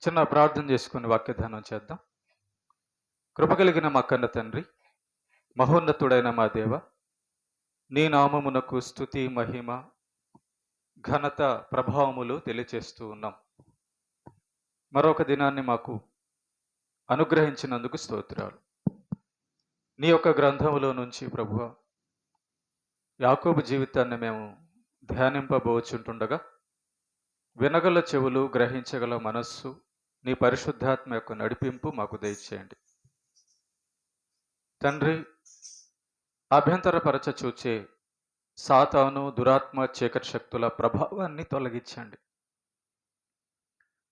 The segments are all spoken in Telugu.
చిన్న ప్రార్థన చేసుకుని వాక్యధ్యానం చేద్దాం. కృప కలిగిన మా కన్న తండ్రి, మహోన్నతుడైన మా దేవ, నీ నామమునకు స్తుతి, మహిమ, ఘనత, ప్రభావములు తెలియచేస్తూ ఉన్నాం. మరొక దినాన్ని మాకు అనుగ్రహించినందుకు స్తోత్రాలు. నీ యొక్క గ్రంథములో నుంచి ప్రభువా, యాకోబు జీవితాన్ని మేము ధ్యానింపబోచుంటుండగా వినగల చెవులు, గ్రహించగల మనస్సు, నీ పరిశుద్ధాత్మ యొక్క నడిపింపు మాకు దయచేయండి తండ్రి. అభ్యంతరపరచ చూచే సాతాను, దురాత్మ, చీకటి శక్తుల ప్రభావాన్ని తొలగించండి.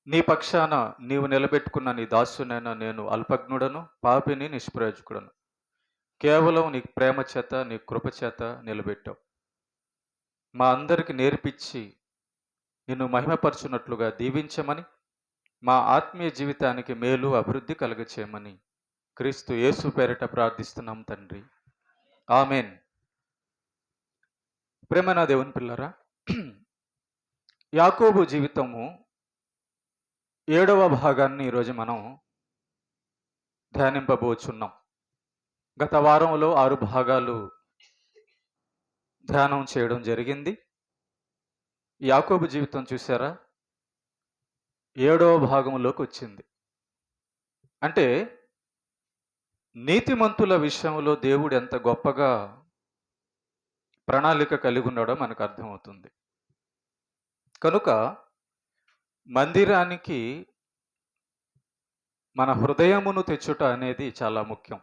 నీ పక్షాన నీవు నిలబెట్టుకున్న నీ దాసునైన నేను అల్పజ్ఞుడను, పాపిని, నిష్ప్రయోజకుడను. కేవలం నీ ప్రేమ చేత, నీ కృప చేత నిలబెట్టావు. మా అందరికి నేర్పించి నిన్ను మహిమపరచున్నట్లుగా దీవించమని, మా ఆత్మీయ జీవితానికి మేలు, అభివృద్ధి కలుగచేయమని క్రీస్తు యేసు పేరిట ప్రార్థిస్తున్నాం తండ్రి, ఆమెన్. ప్రేమనా దేవుని పిల్లరా, యాకోబు జీవితము 7వ భాగాన్ని ఈరోజు మనం ధ్యానింపబోచున్నాం. గత వారంలో 6 భాగాలు ధ్యానం చేయడం జరిగింది. యాకోబు జీవితం చూసారా, 7వ భాగంలోకి వచ్చింది. అంటే నీతిమంతుల విషయంలో దేవుడు ఎంత గొప్పగా ప్రణాళిక కలిగి ఉన్నాడో మనకు అర్థమవుతుంది. కనుక మందిరానికి మన హృదయమును తెచ్చుట అనేది చాలా ముఖ్యం.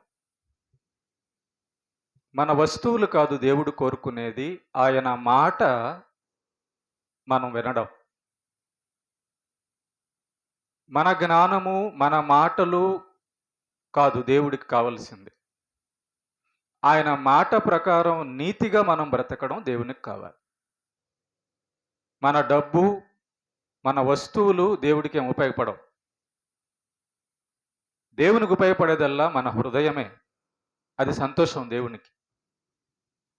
మన వస్తువులు కాదు దేవుడు కోరుకునేది, ఆయన మాట మనం వినడం. మన జ్ఞానము, మన మాటలు కాదు దేవుడికి కావలసింది. ఆయన మాట ప్రకారం నీతిగా మనం బ్రతకడం దేవునికి కావాలి. మన డబ్బు, మన వస్తువులు దేవుడికి ఏం ఉపయోగపడవు. దేవునికి ఉపయోగపడేదల్లా మన హృదయమే. అది సంతోషం దేవునికి.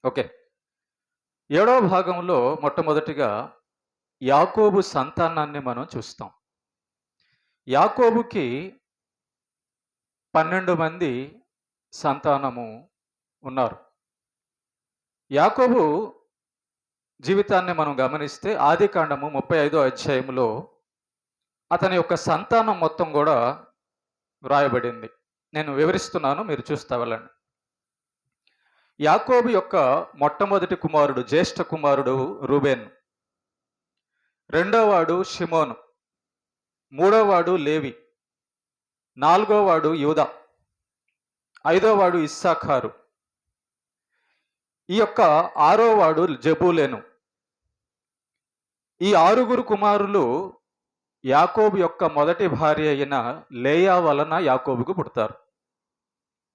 ఓకే, 7వ భాగంలో మొట్టమొదటిగా యాకోబు సంతానాన్ని మనం చూస్తాం. యాకోబుకి 12 మంది సంతానము ఉన్నారు. యాకోబు జీవితాన్ని మనం గమనిస్తే ఆదికాండము 35వ అధ్యాయంలో అతని యొక్క సంతానం మొత్తం కూడా వ్రాయబడింది. నేను వివరిస్తున్నాను, మీరు చూస్తా వెళ్ళండి. యాకోబు యొక్క మొట్టమొదటి కుమారుడు, జ్యేష్ఠ కుమారుడు రూబేన్, రెండోవాడు షిమోను, మూడోవాడు లేవి, నాలుగోవాడు యూదా, ఐదోవాడు ఇస్సాఖారు, ఈ యొక్క 6వాడు జబూలేను. ఈ 6 కుమారులు యాకోబు యొక్క మొదటి భార్య అయిన లేయా వలన యాకోబుకు పుడతారు.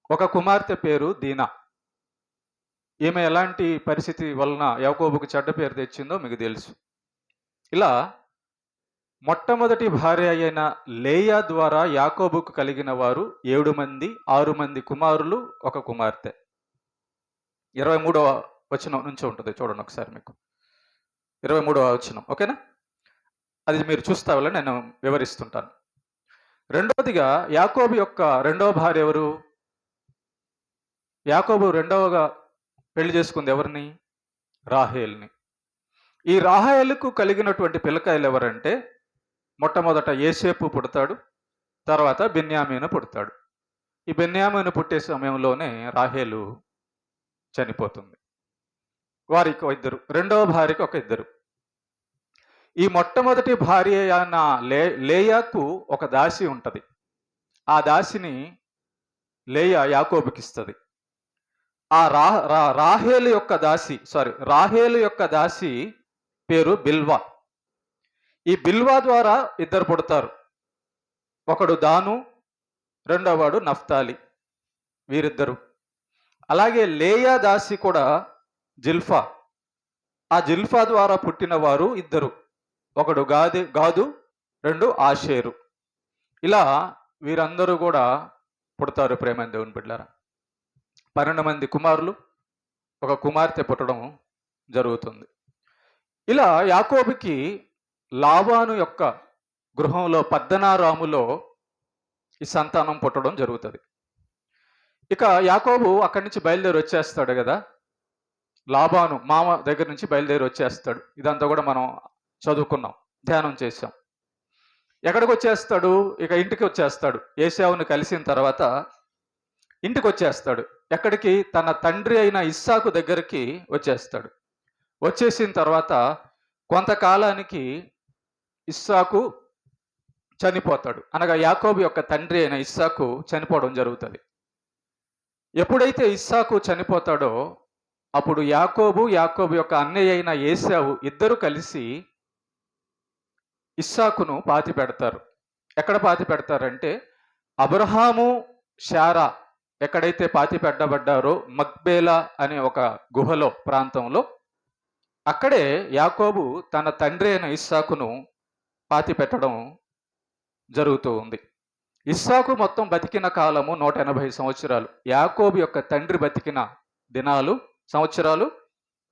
ఒక కుమార్తె పేరు దీనా. ఈమె ఎలాంటి పరిస్థితి వలన యాకోబుకు చెడ్డ పేరు తెచ్చిందో మీకు తెలుసు. ఇలా మొట్టమొదటి భార్య అయిన లేయా ద్వారా యాకోబుకు కలిగిన వారు 7 మంది, 6 మంది కుమారులు, ఒక కుమార్తె. 23వ వచనం నుంచి ఉంటుంది, చూడండి ఒకసారి. మీకు 23వ వచనం, ఓకేనా? అది మీరు చూస్తా వల్ల నేను వివరిస్తుంటాను. రెండవదిగా యాకోబు యొక్క రెండవ భార్య ఎవరు? యాకోబు రెండవగా పెళ్లి చేసుకుంది ఎవరిని? రాహేల్ని. ఈ రాహేలుకు కలిగినటువంటి పిల్లకాయలు ఎవరంటే, మొట్టమొదట యేసేపు పుడతాడు, తర్వాత బెన్యామీను పుడతాడు. ఈ బెన్యామీను పుట్టే సమయంలోనే రాహేలు చనిపోతుంది. వారికి ఇద్దరు, రెండవ భార్యకి ఒక ఇద్దరు. ఈ మొట్టమొదటి భార్య అయిన లేయాకు ఒక దాసి ఉంటుంది. ఆ దాసిని లేయా యాకోబుకి ఇస్తుంది. ఆ రాహేలు యొక్క దాసి పేరు బిల్వా. ఈ బిల్వా ద్వారా ఇద్దరు పుడతారు. ఒకడు దాను, రెండోవాడు నఫ్తాలి, వీరిద్దరు. అలాగే లేయా దాసి కూడా జిల్ఫా. ఆ జిల్ఫా ద్వారా పుట్టిన వారు ఇద్దరు, ఒకడు గాదు, రెండు ఆషేరు. ఇలా వీరందరూ కూడా పుడతారు. ప్రేమ దేవుని బిడ్డలారా, 12 మంది కుమారులు, ఒక కుమార్తె పుట్టడం జరుగుతుంది. ఇలా యాకోబుకి లాబాను యొక్క గృహంలో పద్దనారాములో ఈ సంతానం పుట్టడం జరుగుతుంది. ఇక యాకోబు అక్కడి నుంచి బయలుదేరి వచ్చేస్తాడు కదా, లాబాను మామ దగ్గర నుంచి బయలుదేరి వచ్చేస్తాడు. ఇదంతా కూడా మనం చదువుకున్నాం, ధ్యానం చేశాం. ఎక్కడికి వచ్చేస్తాడు? ఇక ఇంటికి వచ్చేస్తాడు. ఏశావుని కలిసిన తర్వాత ఇంటికి వచ్చేస్తాడు. ఎక్కడికి? తన తండ్రి అయిన ఇస్సాకు దగ్గరికి వచ్చేస్తాడు. వచ్చేసిన తర్వాత కొంతకాలానికి ఇస్సాకు చనిపోతాడు. అనగా యాకోబు యొక్క తండ్రి అయిన ఇస్సాకు చనిపోవడం జరుగుతుంది. ఎప్పుడైతే ఇస్సాకు చనిపోతాడో అప్పుడు యాకోబు యొక్క అన్నయ్య అయిన ఏశావు ఇద్దరు కలిసి ఇస్సాకును పాతి పెడతారు. ఎక్కడ పాతి పెడతారంటే, అబ్రహాము శారా ఎక్కడైతే పాతి పెట్టబడ్డారో మక్బేలా అనే ఒక గుహలో ప్రాంతంలో, అక్కడే యాకోబు తన తండ్రి అయిన ఇస్సాకును పాతి పెట్టడం జరుగుతూ ఉంది. ఇస్సాకు మొత్తం బతికిన కాలము 180 సంవత్సరాలు. యాకోబు యొక్క తండ్రి బతికిన దినాలు సంవత్సరాలు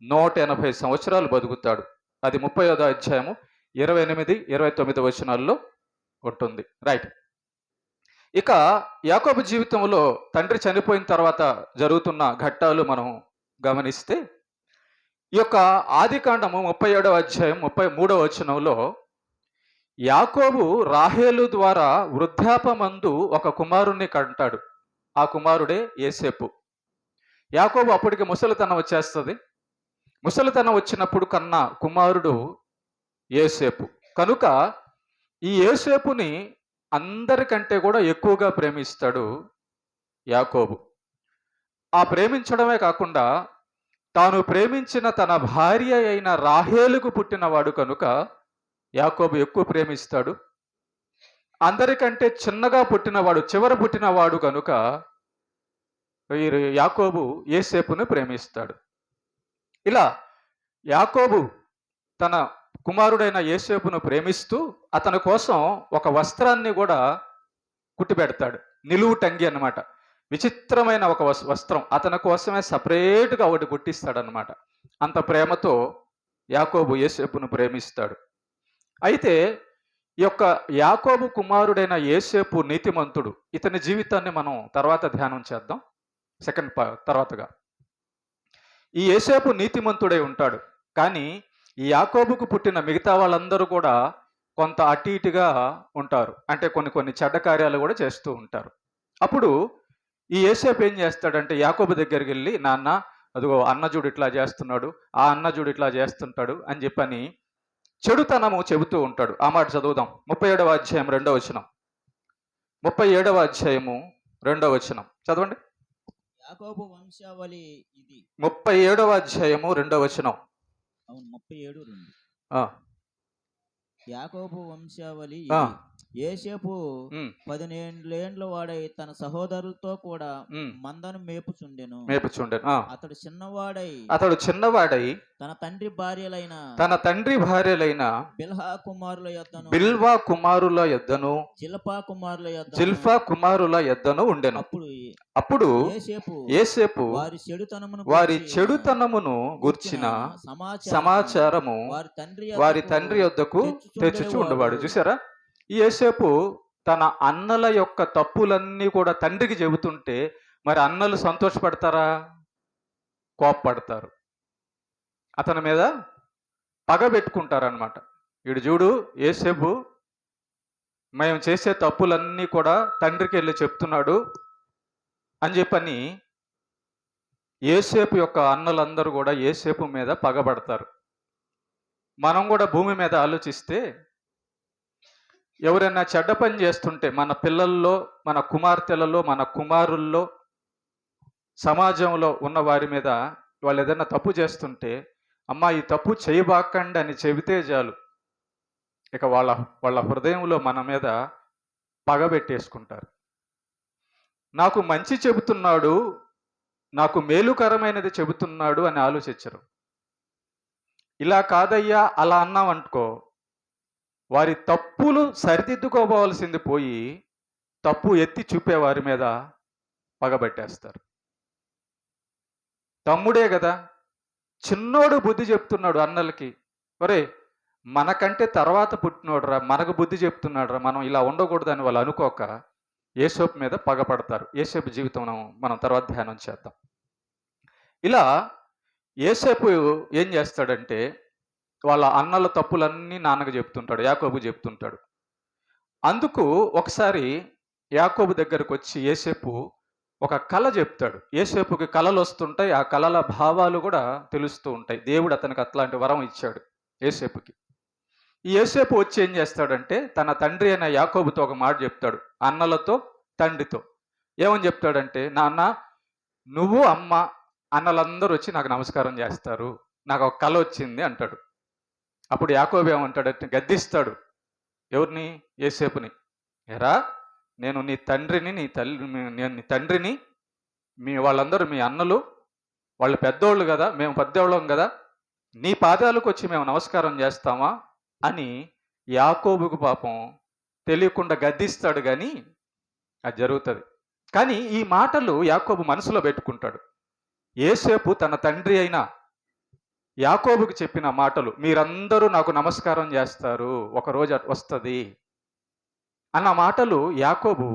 180 సంవత్సరాలు బతుకుతాడు. అది 30వ అధ్యాయము 28, 29 వచనాల్లో ఉంటుంది. రైట్. ఇక యాకోబు జీవితంలో తండ్రి చనిపోయిన తర్వాత జరుగుతున్న ఘట్టాలు మనం గమనిస్తే, ఈ యొక్క ఆదికాండము 37వ అధ్యాయం 33వ వచనంలో యాకోబు రాహేలు ద్వారా వృద్ధాపమందు ఒక కుమారుణ్ణి కంటాడు. ఆ కుమారుడే యోసేపు. యాకోబు అప్పటికి ముసలితనం వచ్చేస్తుంది. ముసలితనం వచ్చినప్పుడు కన్నా కుమారుడు యోసేపు. కనుక ఈ యోసేపుని అందరికంటే కూడా ఎక్కువగా ప్రేమిస్తాడు యాకోబు. ఆ ప్రేమించడమే కాకుండా తాను ప్రేమించిన తన భార్య అయిన రాహేలుకు పుట్టినవాడు కనుక యాకోబు ఎక్కువ ప్రేమిస్తాడు. అందరికంటే చిన్నగా పుట్టినవాడు, చివర పుట్టినవాడు కనుక యాకోబు యోసేపును ప్రేమిస్తాడు. ఇలా యాకోబు తన కుమారుడైన యోసేపును ప్రేమిస్తూ అతని కోసం ఒక వస్త్రాన్ని కూడా కుట్టిపెడతాడు. నిలువు టంగి అన్నమాట. విచిత్రమైన ఒక వస్త్రం అతని కోసమే సపరేట్గా ఒకటి కుట్టిస్తాడనమాట. అంత ప్రేమతో యాకోబు యోసేపును ప్రేమిస్తాడు. అయితే ఈ యొక్క యాకోబు కుమారుడైన యోసేపు నీతిమంతుడు. ఇతని జీవితాన్ని మనం తర్వాత ధ్యానం చేద్దాం, తర్వాతగా. ఈ యోసేపు నీతిమంతుడై ఉంటాడు. కానీ ఈ యాకోబుకు పుట్టిన మిగతా వాళ్ళందరూ కూడా కొంత అటు ఇటుగా ఉంటారు. అంటే కొన్ని చెడ్డ కార్యాలు కూడా చేస్తూ ఉంటారు. అప్పుడు ఈ యోసేపు ఏం చేస్తాడంటే యాకోబు దగ్గరికి వెళ్ళి, నాన్న అదిగో అన్నజుడు ఇట్లా చేస్తున్నాడు, ఆ అన్నజుడు ఇట్లా చేస్తుంటాడు అని చెప్పని చెడుతనము చెబుతూ ఉంటాడు. ఆ మాట చదువుదాం. 37వ అధ్యాయం 2వ వచనం. 37వ అధ్యాయము 2వ వచనం చదవండి. యాకోబు వంశావళి ఇది. 37వ అధ్యాయము 2వ వచనం. అవును, 37:2. యాకోబు వంశావళి ఆ. ఇది. యోసేపు 18 ఏండ్ల వాడై తన సహోదరులతో కూడా మందను మేపుచుండెను. అతడు చిన్నవాడై తన తండ్రి భార్యలైన బిల్హా కుమారుల యొద్దను జిల్పా కుమారుల యొద్దను ఉండెను. అప్పుడు యోసేపు వారి చెడుతనమును గూర్చిన సమాచారము వారి తండ్రి యొద్దకు తెచ్చుచూ ఉండేవాడు. చూసారా, ఈ యోసేపు తన అన్నల యొక్క తప్పులన్నీ కూడా తండ్రికి చెబుతుంటే మరి అన్నలు సంతోషపడతారా? కోప్పడతారు. అతని మీద పగ పెట్టుకుంటారనమాట. వీడు చూడు, యోసేపు మేము చేసే తప్పులన్నీ కూడా తండ్రికి వెళ్ళి చెప్తున్నాడు అని చెప్పని యోసేపు యొక్క అన్నలందరూ కూడా యోసేపు మీద పగబడతారు. మనం కూడా భూమి మీద ఆలోచిస్తే ఎవరైనా చెడ్డ పని చేస్తుంటే మన పిల్లల్లో, మన కుమార్తెలలో, మన కుమారుల్లో, సమాజంలో ఉన్న వారి మీద వాళ్ళు ఏదైనా తప్పు చేస్తుంటే, అమ్మా ఈ తప్పు చేయబాకండి అని చెబితే చాలు, ఇక వాళ్ళ హృదయంలో మన మీద పగబెట్టేసుకుంటారు. నాకు మంచి చెబుతున్నాడు, నాకు మేలుకరమైనది చెబుతున్నాడు అని ఆలోచించరు. ఇలా కాదయ్యా అలా అన్నామనుకో, వారి తప్పులు సరిదిద్దుకోవాల్సింది పోయి తప్పు ఎత్తి చూపే వారి మీద పగబట్టేస్తారు. తమ్ముడే కదా, చిన్నోడు బుద్ధి చెప్తున్నాడు అన్నలకి, ఒరే మనకంటే తర్వాత పుట్టినోడురా, మనకు బుద్ధి చెప్తున్నాడురా, మనం ఇలా ఉండకూడదని వాళ్ళు అనుకోక యేసేపు మీద పగపడతారు. యేసేపు జీవితం మనం తర్వాత ధ్యానం చేద్దాం. ఇలా యేసేపు ఏం చేస్తాడంటే వాళ్ళ అన్నల తప్పులన్నీ నాన్నకు చెప్తుంటాడు, యాకోబుకు చెప్తుంటాడు. అందుకు ఒకసారి యాకోబు దగ్గరకు వచ్చి యేసేపు ఒక కళ చెప్తాడు. యేసేపుకి కళలు వస్తుంటాయి, ఆ కళల భావాలు కూడా తెలుస్తూ ఉంటాయి. దేవుడు అతనికి అట్లాంటి వరం ఇచ్చాడు యేసేపుకి. ఈ యేసేపు వచ్చి ఏం చేస్తాడంటే తన తండ్రి అయిన యాకోబుతో ఒక మాట చెప్తాడు, అన్నలతో తండ్రితో. ఏమని చెప్తాడంటే, నాన్న నువ్వు అమ్మ అన్నలందరూ వచ్చి నాకు నమస్కారం చేస్తారు, నాకు ఒక కళ వచ్చింది అంటాడు. అప్పుడు యాకోబు ఏమంటాడంటే గద్దిస్తాడు ఎవరిని? యేసేపుని. ఎరా, నేను నీ తండ్రిని, నేను నీ తండ్రిని, మీ వాళ్ళందరూ మీ అన్నలు, వాళ్ళు పెద్దోళ్ళు కదా, మేము పెద్దోళ్ళం కదా, నీ పాదాలకు వచ్చి మేము నమస్కారం చేస్తామా అని యాకోబుకు పాపం తెలియకుండా గద్దిస్తాడు. కానీ అది జరుగుతుంది. కానీ ఈ మాటలు యాకోబు మనసులో పెట్టుకుంటాడు. యేసేపు తన తండ్రి అయిన యాకోబుకు చెప్పిన మాటలు, మీరందరూ నాకు నమస్కారం చేస్తారు, ఒకరోజు వస్తుంది అన్న మాటలు యాకోబు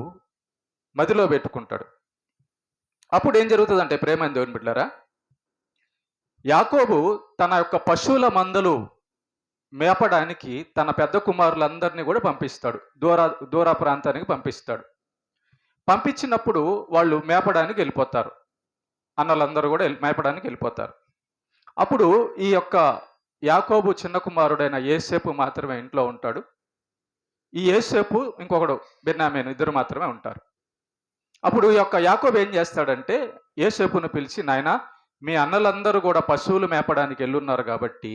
మదిలో పెట్టుకుంటాడు. అప్పుడు ఏం జరుగుతుందంటే, ప్రేమైన దేవుని బిడ్డలారా, యాకోబు తన యొక్క పశువుల మందలు మేపడానికి తన పెద్ద కుమారులందరినీ కూడా పంపిస్తాడు, దూర ప్రాంతానికి పంపిస్తాడు. పంపించినప్పుడు వాళ్ళు మేపడానికి వెళ్ళిపోతారు, అన్నలందరూ కూడా మేపడానికి వెళ్ళిపోతారు. అప్పుడు ఈ యొక్క యాకోబు చిన్న కుమారుడైన యేసేపు మాత్రమే ఇంట్లో ఉంటాడు. ఈ యేసేపు ఇంకొకడు బెన్యామీను, ఇద్దరు మాత్రమే ఉంటారు. అప్పుడు ఈ యొక్క యాకోబు ఏం చేస్తాడంటే యేసేపును పిలిచి, నాయనా మీ అన్నలందరూ కూడా పశువులు మేపడానికి వెళ్ళున్నారు కాబట్టి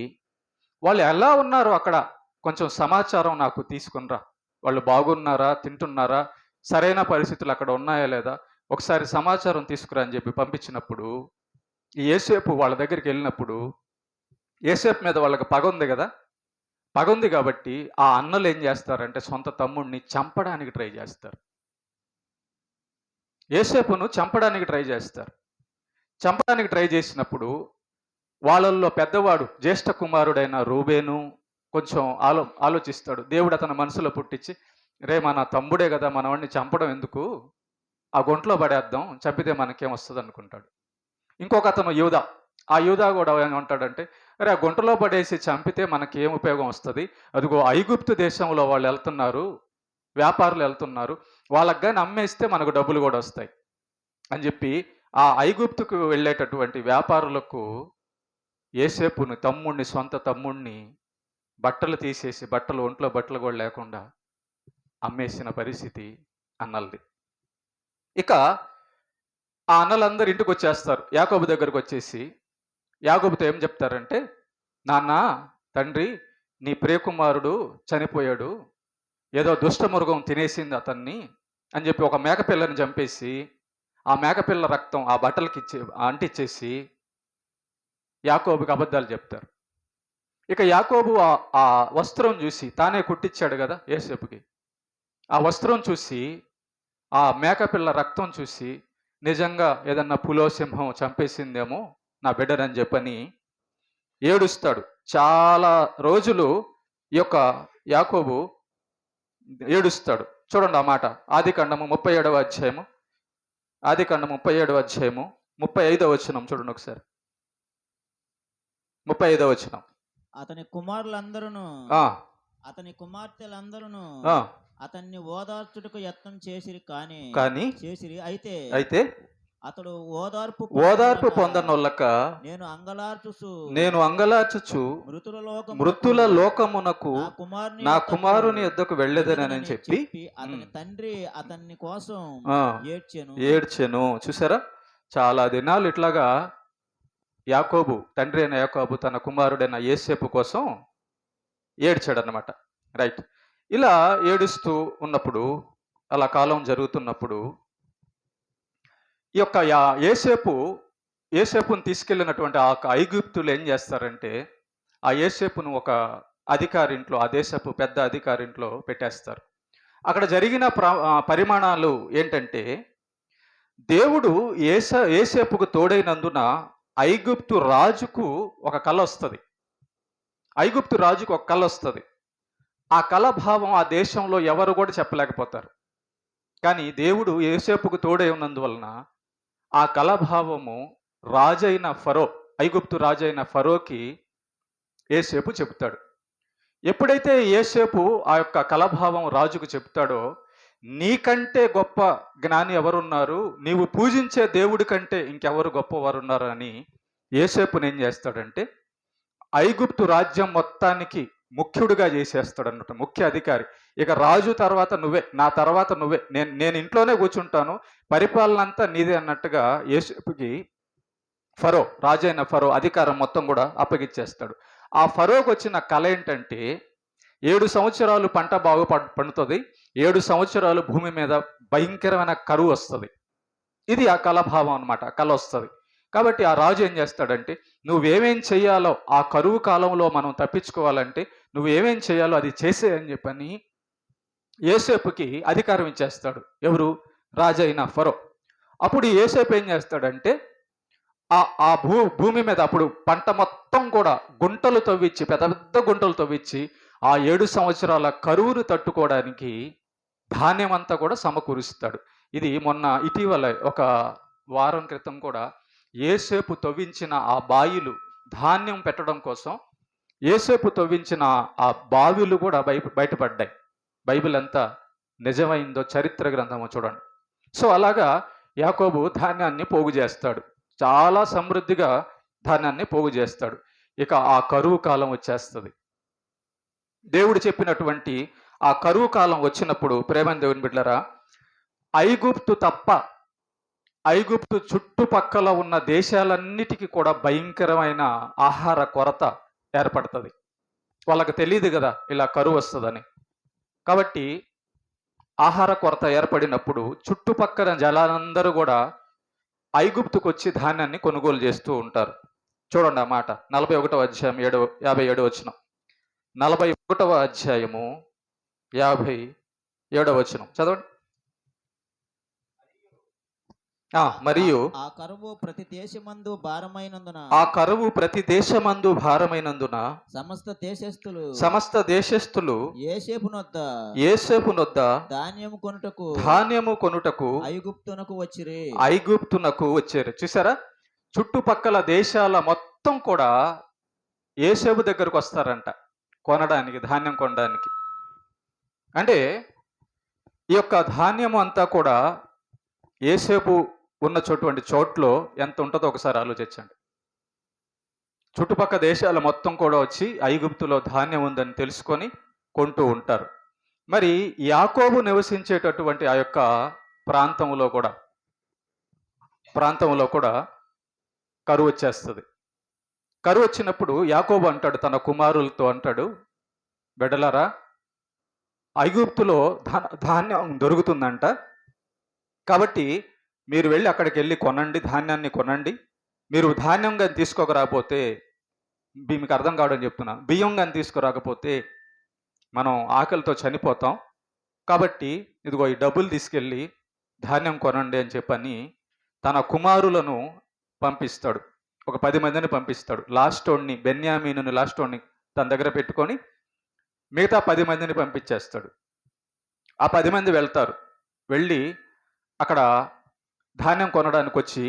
వాళ్ళు ఎలా ఉన్నారో అక్కడ కొంచెం సమాచారం నాకు తీసుకునిరా, వాళ్ళు బాగున్నారా, తింటున్నారా, సరైన పరిస్థితులు అక్కడ ఉన్నాయా లేదా, ఒకసారి సమాచారం తీసుకురా అని చెప్పి పంపించినప్పుడు ఈ యేసేపు వాళ్ళ దగ్గరికి వెళ్ళినప్పుడు, యేసేపు మీద వాళ్ళకి పగ ఉంది కదా, పగ ఉంది కాబట్టి ఆ అన్నలు ఏం చేస్తారంటే సొంత తమ్ముడిని చంపడానికి ట్రై చేస్తారు. యేసేపును చంపడానికి ట్రై చేస్తారు. చంపడానికి ట్రై చేసినప్పుడు వాళ్ళల్లో పెద్దవాడు జ్యేష్ఠ కుమారుడైన రూబేను కొంచెం ఆలోచిస్తాడు. దేవుడు అతని మనసులో పుట్టించి, రే మన తమ్ముడే కదా, మనవాడిని చంపడం ఎందుకు, ఆ గుంట్లో పడేద్దాం, చంపితే మనకేమొస్తుంది అనుకుంటాడు. ఇంకొక అతను యూదా, ఆ యూదా కూడా ఏమంటాడంటే, అరే ఆ గుంటలో పడేసి చంపితే మనకి ఏం ఉపయోగం వస్తుంది, అదిగో ఐగుప్తు దేశంలో వాళ్ళు వెళ్తున్నారు, వ్యాపారులు వెళ్తున్నారు, వాళ్ళకి కానీ అమ్మేస్తే మనకు డబ్బులు కూడా వస్తాయి అని చెప్పి ఆ ఐగుప్తుకు వెళ్ళేటటువంటి వ్యాపారులకు యేసేపుని తమ్ముడిని, సొంత తమ్ముడిని బట్టలు తీసేసి, ఒంట్లో బట్టలు కూడా లేకుండా అమ్మేసిన పరిస్థితి అన్నల్ది. ఇక ఆ అన్నలందరూ ఇంటికి వచ్చేస్తారు. యాకోబు దగ్గరకు వచ్చేసి యాకోబుతో ఏం చెప్తారంటే, నాన్న, తండ్రి, నీ ప్రియకుమారుడు చనిపోయాడు, ఏదో దుష్టమృగం తినేసింది అతన్ని అని చెప్పి ఒక మేకపిల్లని చంపేసి ఆ మేకపిల్ల రక్తం ఆ బట్టలకి అంటించేసి యాకోబుకి అబద్ధాలు చెప్తారు. ఇక యాకోబు ఆ వస్త్రం చూసి, తానే కుట్టించాడు కదా యేసేపుకి, ఆ వస్త్రం చూసి, ఆ మేకపిల్ల రక్తం చూసి, నిజంగా ఏదన్నా పులో సింహం చంపేసిందేమో నా బిడ్డనని చెప్పని ఏడుస్తాడు. చాలా రోజులు ఈ యొక్క యాకోబు ఏడుస్తాడు. చూడండి ఆ మాట, ఆదికాండము 37వ అధ్యాయము, ఆదికాండము 37వ అధ్యాయము 35వ వచనం చూడండి ఒకసారి. 35వ వచనం. అతని కుమారులందరూ అతని కుమార్తెలందరూ అతన్ని ఓదార్చుటకు యత్నం చేసిరి, కానీ అయితే అతడు ఓదార్పు పొందనొల్లక నేను అంగలార్చుచు మృతుల లోకమునకు నా కుమారుని యొద్దకు వెళ్ళేదనని చెప్పి అతని తండ్రి అతన్ని కోసం ఏడ్చెను. చూసారా, చాలా దినాలు ఇట్లాగా యాకోబు, తండ్రి అయిన యాకోబు తన కుమారుడైన యేసేపు కోసం ఏడ్చాడు అన్నమాట. రైట్. ఇలా ఏడుస్తూ ఉన్నప్పుడు, అలా కాలం జరుగుతున్నప్పుడు, ఈ యొక్క యేసేపును తీసుకెళ్ళినటువంటి ఆ ఐగుప్తులు ఏం చేస్తారంటే ఆ యేసేపును ఒక అధికారింట్లో, ఆ దేశపు పెద్ద అధికారింట్లో పెట్టేస్తారు. అక్కడ జరిగిన పరిమాణాలు ఏంటంటే, దేవుడు యేసేపుకు తోడైనందున ఐగుప్తు రాజుకు ఒక కళ వస్తుంది. ఐగుప్తు రాజుకు ఒక కళ వస్తుంది. ఆ కళ భావం ఆ దేశంలో ఎవరు కూడా చెప్పలేకపోతారు. కానీ దేవుడు యోసేపుకు తోడై ఉన్నందువలన ఆ కళాభావము రాజైన ఫరో, ఐగుప్తు రాజైన ఫరోకి యోసేపు చెబుతాడు. ఎప్పుడైతే యోసేపు ఆ యొక్క కళాభావం రాజుకు చెప్తాడో, నీకంటే గొప్ప జ్ఞాని ఎవరున్నారు, నీవు పూజించే దేవుడి కంటే ఇంకెవరు గొప్పవారు ఉన్నారు అని యోసేపుని ఏం చేస్తాడంటే ఐగుప్తు రాజ్యం మొత్తానికి ముఖ్యుడిగా చేసేస్తాడు అన్నట్టు, ముఖ్య అధికారి. ఇక రాజు తర్వాత నువ్వే, నా తర్వాత నువ్వే, నేను ఇంట్లోనే కూర్చుంటాను, పరిపాలన అంతా నీదే అన్నట్టుగా యోసేపుకి ఫరో, రాజైన ఫరో అధికారం మొత్తం కూడా అప్పగిచ్చేస్తాడు. ఆ ఫరోకి వచ్చిన కళ ఏంటంటే 7 సంవత్సరాలు పంట బాగా పండుతుంది, 7 సంవత్సరాలు భూమి మీద భయంకరమైన కరువు వస్తుంది. ఇది ఆ కళాభావం అనమాట, కళ వస్తుంది. కాబట్టి ఆ రాజు ఏం చేస్తాడంటే నువ్వేమేం చేయాలో, ఆ కరువు కాలంలో మనం తప్పించుకోవాలంటే నువ్వేమేం చేయాలో అది చేసే అని చెప్పని యోసేపుకి అధికారం ఇచ్చేస్తాడు. ఎవరు? రాజైన ఫరో. అప్పుడు యోసేపు ఏం చేస్తాడంటే ఆ భూమి మీద అప్పుడు పంట మొత్తం కూడా గుంటలు తవ్వించి, పెద్ద పెద్ద గుంటలు తవ్వించి ఆ 7 సంవత్సరాల కరువును తట్టుకోవడానికి ధాన్యం అంతా కూడా సమకూరుస్తాడు. ఇది మొన్న ఇటీవల ఒక వారం క్రితం కూడా యోసేపు తవ్వించిన ఆ బావిలు ధాన్యం పెట్టడం కోసం యోసేపు తవ్వించిన ఆ బావిలు కూడా బయటపడ్డాయి. బైబిల్ ఎంత నిజమైందో చరిత్ర గ్రంథము చూడండి. సో అలాగా యాకోబు ధాన్యాన్ని పోగు చేస్తాడు, చాలా సమృద్ధిగా ధాన్యాన్ని పోగు చేస్తాడు. ఇక ఆ కరువు కాలం వచ్చేస్తుంది. దేవుడు చెప్పినటువంటి ఆ కరువు కాలం వచ్చినప్పుడు ప్రేమ దేవుని బిడ్డలారా, ఐగుప్తు తప్ప ఐగుప్తు చుట్టుపక్కల ఉన్న దేశాలన్నిటికీ కూడా భయంకరమైన ఆహార కొరత ఏర్పడుతుంది. వాళ్ళకి తెలియదు కదా ఇలా కరువు వస్తుందని. కాబట్టి ఆహార కొరత ఏర్పడినప్పుడు చుట్టుపక్కల జనాలందరూ కూడా ఐగుప్తుకు వచ్చి ధాన్యాన్ని కొనుగోలు చేస్తూ ఉంటారు. చూడండి ఆ మాట 41వ అధ్యాయం 57వ వచనం. 41వ అధ్యాయము 57వ వచనం చదవండి. మరియు ఆ కరువు ప్రతి దేశమందు భారమైనందున సమస్త దేశస్థులు యోసేపు నొద్ద ధాన్యము కొనుటకు ఐగుప్తునకు వచ్చిరి. చూసారా, చుట్టుపక్కల దేశాల మొత్తం కూడా యోసేపు దగ్గరకు వస్తారంట కొనడానికి, ధాన్యం కొనడానికి. అంటే ఈ యొక్క ధాన్యము అంతా కూడా యోసేపు ఉన్న చోట్లో ఎంత ఉంటుందో ఒకసారి ఆలోచించండి. చుట్టుపక్కల దేశాల మొత్తం కూడా వచ్చి ఐగుప్తులో ధాన్యం ఉందని తెలుసుకొని కొంటూ ఉంటారు. మరి యాకోబు నివసించేటటువంటి ఆ యొక్క ప్రాంతంలో కూడా కరువు వచ్చేస్తుంది. కరువు వచ్చినప్పుడు యాకోబు అంటాడు తన కుమారులతో అంటాడు, బిడ్డలారా, ఐగుప్తులో ధాన్యం దొరుకుతుందంట, కాబట్టి మీరు వెళ్ళి అక్కడికి వెళ్ళి కొనండి, ధాన్యాన్ని కొనండి. మీరు ధాన్యం కానీ తీసుకోకరాకపోతే, మీకు అర్థం కావడం చెప్తున్నా, బియ్యం కానీ తీసుకురాకపోతే మనం ఆకలితో చనిపోతాం. కాబట్టి ఇదిగో ఈ డబ్బులు తీసుకెళ్ళి ధాన్యం కొనండి అని చెప్పని తన కుమారులను పంపిస్తాడు. ఒక 10 మందిని పంపిస్తాడు. లాస్టోడ్ని, బెన్యామీనుని లాస్టోడ్ని తన దగ్గర పెట్టుకొని మిగతా 10 మందిని పంపించేస్తాడు. ఆ 10 మంది వెళ్తారు. వెళ్ళి అక్కడ ధాన్యం కొనడానికి వచ్చి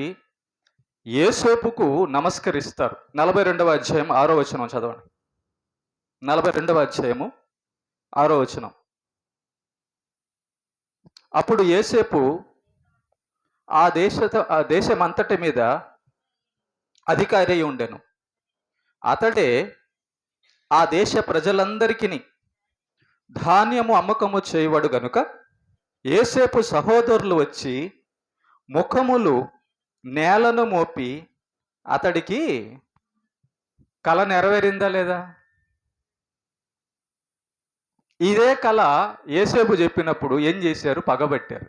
యోసేపుకు నమస్కరిస్తారు. 42వ అధ్యాయం 6వ వచనం చదవండి. 42వ అధ్యాయము 6వ వచనం. అప్పుడు యోసేపు ఆ దేశమంతటి మీద అధికారి ఉండెను. అతడే ఆ దేశ ప్రజలందరికీ ధాన్యము అమ్మకము చేయబడు గనుక యోసేపు సహోదరులు వచ్చి ముఖములు నేలను మోపి అతడికి కళ నెరవేరిందా లేదా? ఇదే కళ యోసేపు చెప్పినప్పుడు ఏం చేశారు? పగబట్టారు.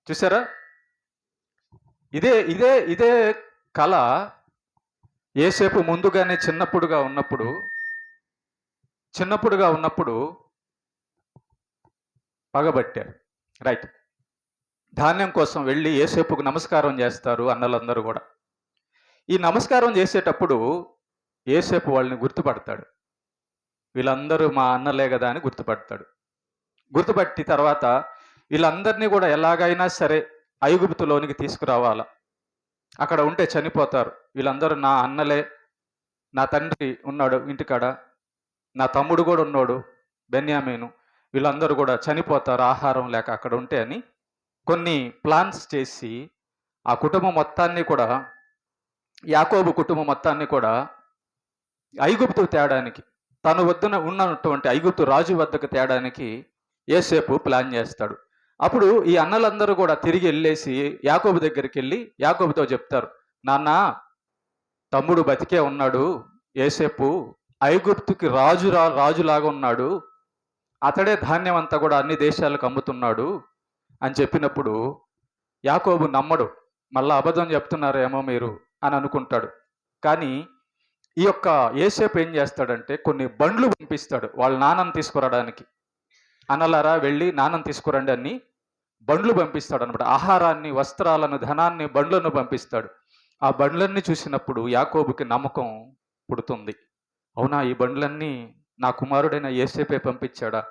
చూసారా, ఇదే కళ యోసేపు ముందుగానే చిన్నప్పుడుగా ఉన్నప్పుడు పగబట్టారు. రైట్. ధాన్యం కోసం వెళ్ళి యోసేపుకు నమస్కారం చేస్తారు అన్నలందరూ కూడా. ఈ నమస్కారం చేసేటప్పుడు యోసేపు వాళ్ళని గుర్తుపడతాడు. వీళ్ళందరూ మా అన్నలే కదా అని గుర్తుపడతాడు. గుర్తుపట్టి తర్వాత వీళ్ళందరినీ కూడా ఎలాగైనా సరే ఐగుప్తులోనికి తీసుకురావాలా, అక్కడ ఉంటే చనిపోతారు, వీళ్ళందరూ నా అన్నలే, నా తండ్రి ఉన్నాడు ఇంటికాడ, నా తమ్ముడు కూడా ఉన్నాడు బెన్యామీను, వీళ్ళందరూ కూడా చనిపోతారు ఆహారం లేక అక్కడ ఉంటే అని కొన్ని ప్లాన్స్ చేసి ఆ కుటుంబం మొత్తాన్ని కూడా, యాకోబు కుటుంబం మొత్తాన్ని కూడా ఐగుప్తు తేడానికి, తన వద్దన ఉన్నటువంటి ఐగుప్తు రాజు వద్దకు తేడానికి యోసేపు ప్లాన్ చేస్తాడు. అప్పుడు ఈ అన్నలందరూ కూడా తిరిగి వెళ్ళేసి యాకోబు దగ్గరికి వెళ్ళి యాకోబుతో చెప్తారు, నాన్న తమ్ముడు బతికే ఉన్నాడు, యోసేపు ఐగుప్తుకి రాజులాగా ఉన్నాడు, అతడే ధాన్యం అంతా కూడా అన్ని దేశాలకు అమ్ముతున్నాడు అని చెప్పినప్పుడు యాకోబు నమ్మడు. మళ్ళా అబద్ధం చెప్తున్నారేమో మీరు అని అనుకుంటాడు. కానీ ఈ యొక్క యోసేపు ఏం చేస్తాడంటే కొన్ని బండ్లు పంపిస్తాడు వాళ్ళ నాన్నని తీసుకురావడానికి. అన్నలారా వెళ్ళి నాన్నని తీసుకురండి అని బండ్లు పంపిస్తాడు అనమాట. ఆహారాన్ని, వస్త్రాలను, ధనాన్ని, బండ్లను పంపిస్తాడు. ఆ బండ్లన్నీ చూసినప్పుడు యాకోబుకి నమ్మకం పుడుతుంది. అవునా, ఈ బండ్లన్నీ నా కుమారుడైన యోసేపే పంపించాడా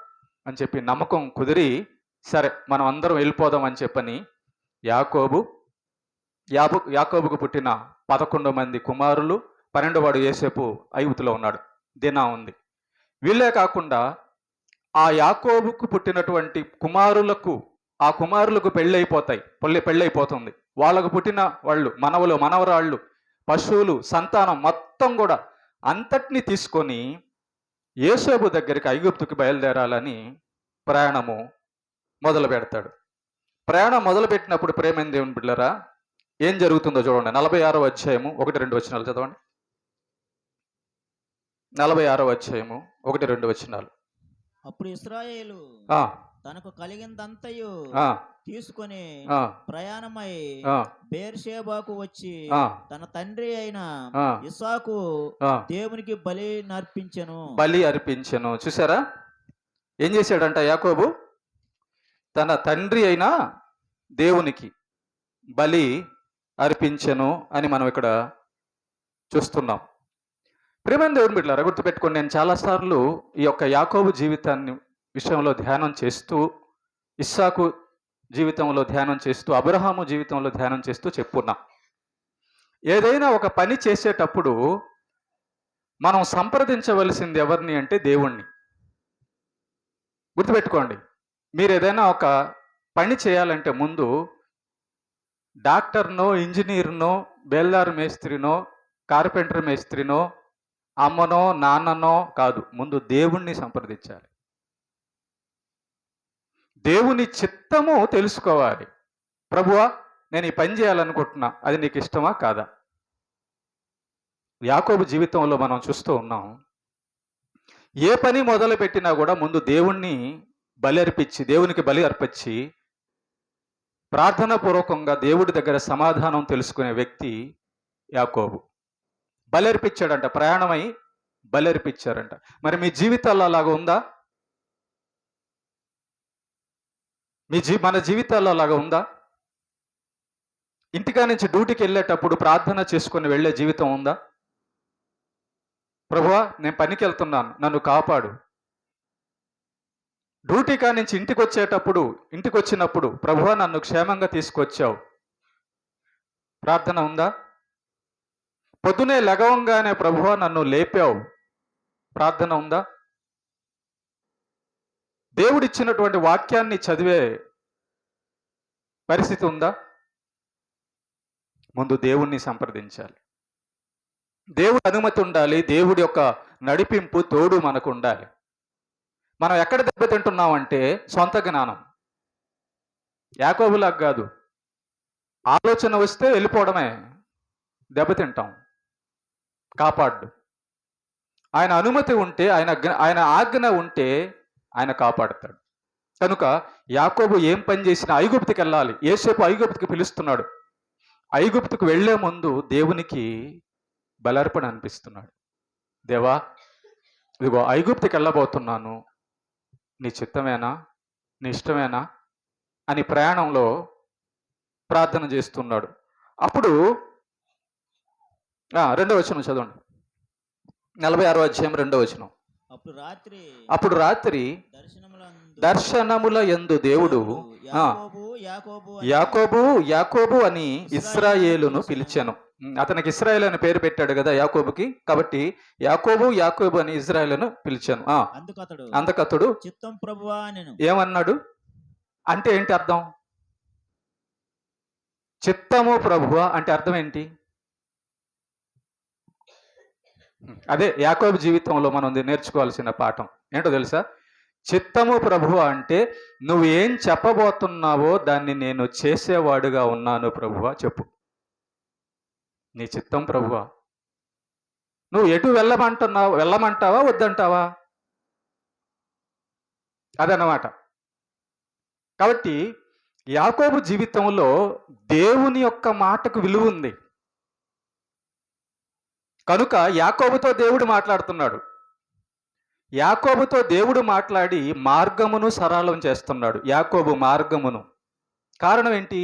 అని చెప్పి నమ్మకం కుదిరి, సరే మనం అందరం వెళ్ళిపోదాం అని చెప్పని యాకోబుకు పుట్టిన 11 మంది కుమారులు, 12వాడు యోసేపు ఐగుప్తులో ఉన్నాడు, దినా ఉంది. వీళ్ళే కాకుండా ఆ యాకోబుకు పుట్టినటువంటి ఆ కుమారులకు పెళ్ళైపోతుంది. వాళ్ళకు పుట్టిన వాళ్ళు, మనవలు, మనవరాళ్ళు, పశువులు, సంతానం మొత్తం కూడా అంతటినీ తీసుకొని యోసేపు దగ్గరికి ఐగుప్తుకి బయలుదేరాలని ప్రయాణము మొదలు పెడతాడు. ప్రయాణం మొదలుపెట్టినప్పుడు ప్రేమైన దేవుని బిడ్డలారా ఏం జరుగుతుందో చూడండి. 46వ అధ్యాయము 1-2 వచనాలు చదవండి. 46వ అధ్యాయము 1-2 వచనాలు. అప్పుడు ఇశ్రాయేలు తనకు కలిగిందంతయు తీసుకొని ప్రయాణమై బేర్షేబాకు వచ్చి తన తండ్రి అయిన ఇస్సాకు దేవునికి బలి అర్పించెను. చూసారా ఏం చేశాడంట యాకోబు? తన తండ్రి అయిన దేవునికి బలి అర్పించెను అని మనం ఇక్కడ చూస్తున్నాం. ప్రేమైన దేవుని బిడ్డలారా గుర్తుపెట్టుకోండి, నేను చాలాసార్లు ఈ యొక్క యాకోబు జీవితాన్ని విషయంలో ధ్యానం చేస్తూ, ఇస్సాకు జీవితంలో ధ్యానం చేస్తూ, అబ్రహాము జీవితంలో ధ్యానం చేస్తూ చెప్పుకున్నాం. ఏదైనా ఒక పని చేసేటప్పుడు మనం సంప్రదించవలసింది ఎవరిని అంటే దేవుణ్ణి. గుర్తుపెట్టుకోండి, మీరు ఏదైనా ఒక పని చేయాలంటే ముందు డాక్టర్నో, ఇంజనీర్నో, బేల్దారు మేస్త్రినో, కార్పెంటర్ మేస్త్రినో, అమ్మనో, నాన్ననో కాదు, ముందు దేవుణ్ణి సంప్రదించాలి. దేవుని చిత్తము తెలుసుకోవాలి. ప్రభువా, నేను ఈ పని చేయాలనుకుంటున్నా, అది నీకు ఇష్టమా కాదా? యాకోబు జీవితంలో మనం చూస్తూ ఉన్నాం, ఏ పని మొదలు పెట్టినా కూడా ముందు దేవునికి బలి అర్పించి ప్రార్థనాపూర్వకంగా దేవుడి దగ్గర సమాధానం తెలుసుకునే వ్యక్తి యాకోబు. బలి అర్పించాడంట, ప్రయాణమై బలి అర్పించారంట. మరి మీ జీవితాల్లో అలాగా ఉందా? మన జీవితాల్లో అలాగా ఉందా? ఇంటికా నుంచి డ్యూటీకి వెళ్ళేటప్పుడు ప్రార్థన చేసుకుని వెళ్ళే జీవితం ఉందా? ప్రభువా, నేను పనికి వెళ్తున్నాను, నన్ను కాపాడు. డ్యూటీకా నుంచి ఇంటికి వచ్చినప్పుడు ప్రభువా, నన్ను క్షేమంగా తీసుకొచ్చావు, ప్రార్థన ఉందా? పొద్దునే లెగవంగానే ప్రభువా, నన్ను లేపావు, ప్రార్థన ఉందా? దేవుడిచ్చినటువంటి వాక్యాన్ని చదివే పరిస్థితి ఉందా? ముందు దేవుణ్ణి సంప్రదించాలి. దేవుడి అనుమతి ఉండాలి. దేవుడి యొక్క నడిపింపు, తోడు మనకు ఉండాలి. మనం ఎక్కడ దెబ్బతింటున్నామంటే సొంత జ్ఞానం. యాకోబులాగా కాదు, ఆలోచన వస్తే వెళ్ళిపోవడమే, దెబ్బతింటాం. కాపాడు. ఆయన అనుమతి ఉంటే, ఆయన ఆజ్ఞ ఉంటే ఆయన కాపాడుతాడు. కనుక యాకోబు ఏం పని చేసినా ఐగుప్తుకి వెళ్ళాలి. యోసేపు ఐగుప్తుకి పిలుస్తున్నాడు. ఐగుప్తుకు వెళ్లే ముందు దేవునికి బలర్పణ అనిపిస్తున్నాడు. దేవా, ఇదిగో ఐగుప్తుకి వెళ్ళబోతున్నాను, నీ చిత్తమేనా, నీ ఇష్టమేనా అని ప్రయాణంలో ప్రార్థన చేస్తున్నాడు. అప్పుడు 2వ వచనం చదవండి. 46వ అధ్యాయం 2వ వచనం. అప్పుడు రాత్రి దర్శనముల యందు దేవుడు యాకోబు యాకోబు అని ఇశ్రాయేలును పిలిచాను. అతనికి ఇశ్రాయేలు అని పేరు పెట్టాడు కదా యాకోబుకి, కాబట్టి యాకోబు యాకోబు అని ఇశ్రాయేలును పిలిచాను. అందుకతడు చిత్తం ప్రభువా ఏమన్నాడు అంటే ఏంటి అర్థం? చిత్తము ప్రభువా అంటే అర్థం ఏంటి? అదే యాకోబు జీవితంలో మనం నేర్చుకోవాల్సిన పాఠం ఏంటో తెలుసా? చిత్తము ప్రభువా అంటే నువ్వు ఏం చెప్పబోతున్నావో దాన్ని నేను చేసేవాడుగా ఉన్నాను ప్రభువా చెప్పు. నీ చిత్తం ప్రభువా. నువ్వు ఎటు వెళ్ళమంటావా వద్దంటావా? అదనమాట. కాబట్టి యాకోబు జీవితంలో దేవుని యొక్క మాటకు విలువ ఉంది కనుక యాకోబుతో దేవుడు మాట్లాడుతున్నాడు. యాకోబుతో దేవుడు మాట్లాడి మార్గమును సరళం చేస్తున్నాడు, యాకోబు మార్గమును. కారణం ఏంటి?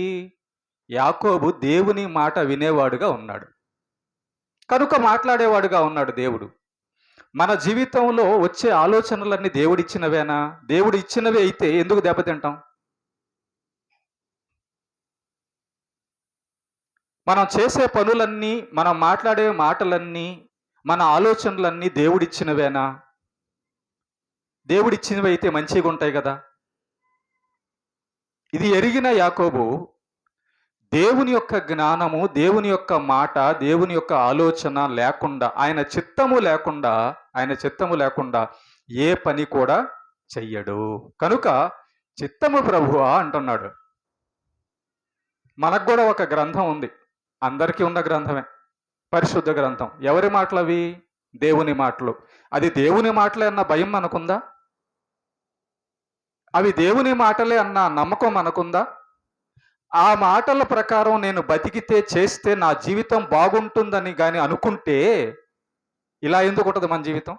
యాకోబు దేవుని మాట వినేవాడుగా ఉన్నాడు కనుక మాట్లాడేవాడుగా ఉన్నాడు దేవుడు. మన జీవితంలో వచ్చే ఆలోచనలన్నీ దేవుడిచ్చినవేనా? దేవుడు ఇచ్చినవే అయితే ఎందుకు దెబ్బతింటాం? మనం చేసే పనులన్నీ, మనం మాట్లాడే మాటలన్నీ, మన ఆలోచనలన్నీ దేవుడిచ్చినవేనా? దేవుడిచ్చినవి అయితే మంచిగా ఉంటాయి కదా. ఇది ఎరిగిన యాకోబు దేవుని యొక్క జ్ఞానము, దేవుని యొక్క మాట, దేవుని యొక్క ఆలోచన లేకుండా, ఆయన చిత్తము లేకుండా ఏ పని కూడా చెయ్యడు. కనుక చిత్తము ప్రభువా అంటున్నాడు. మనకు కూడా ఒక గ్రంథం ఉంది, అందరికీ ఉన్న గ్రంథమే, పరిశుద్ధ గ్రంథం. ఎవరి మాటలు అవి? దేవుని మాటలు. అది దేవుని మాటలే అన్న భయం మనకుందా? అవి దేవుని మాటలే అన్న నమ్మకం మనకుందా? ఆ మాటల ప్రకారం నేను బతికితే, చేస్తే నా జీవితం బాగుంటుందని కానీ అనుకుంటే ఇలా ఎందుకు ఉంటుంది మన జీవితం?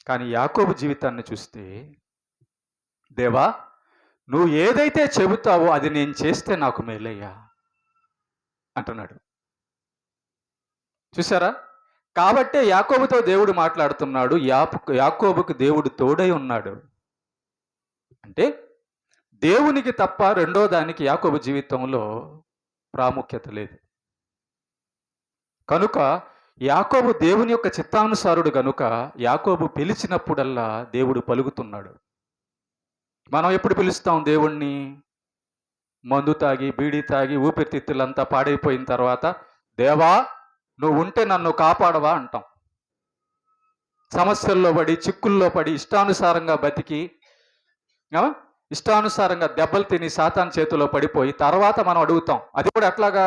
కానీ యాకోబు జీవితాన్ని చూస్తే, దేవా నువ్వు ఏదైతే చెబుతావో అది నేను చేస్తే నాకు మేలయ్యా అంటున్నాడు. చూసారా? కాబట్టే యాకోబుతో దేవుడు మాట్లాడుతున్నాడు. యాకోబుకు దేవుడు తోడై ఉన్నాడు. అంటే దేవునికి తప్ప రెండో దానికి యాకోబు జీవితంలో ప్రాముఖ్యత లేదు. కనుక యాకోబు దేవుని యొక్క చిత్తానుసారుడు కనుక యాకోబు పిలిచినప్పుడల్లా దేవుడు పలుకుతున్నాడు. మనం ఎప్పుడు పిలుస్తాం దేవుణ్ణి? మందు తాగి, బీడీ తాగి, ఊపిరితిత్తులంతా పాడైపోయిన తర్వాత, దేవా నువ్వు ఉంటే నన్ను కాపాడవా అంటాం. సమస్యల్లో పడి, చిక్కుల్లో పడి, ఇష్టానుసారంగా బతికి, ఇష్టానుసారంగా దెబ్బలు తిని సాతాను చేతిలో పడిపోయి తర్వాత మనం అడుగుతాం. అది కూడా ఎట్లాగా?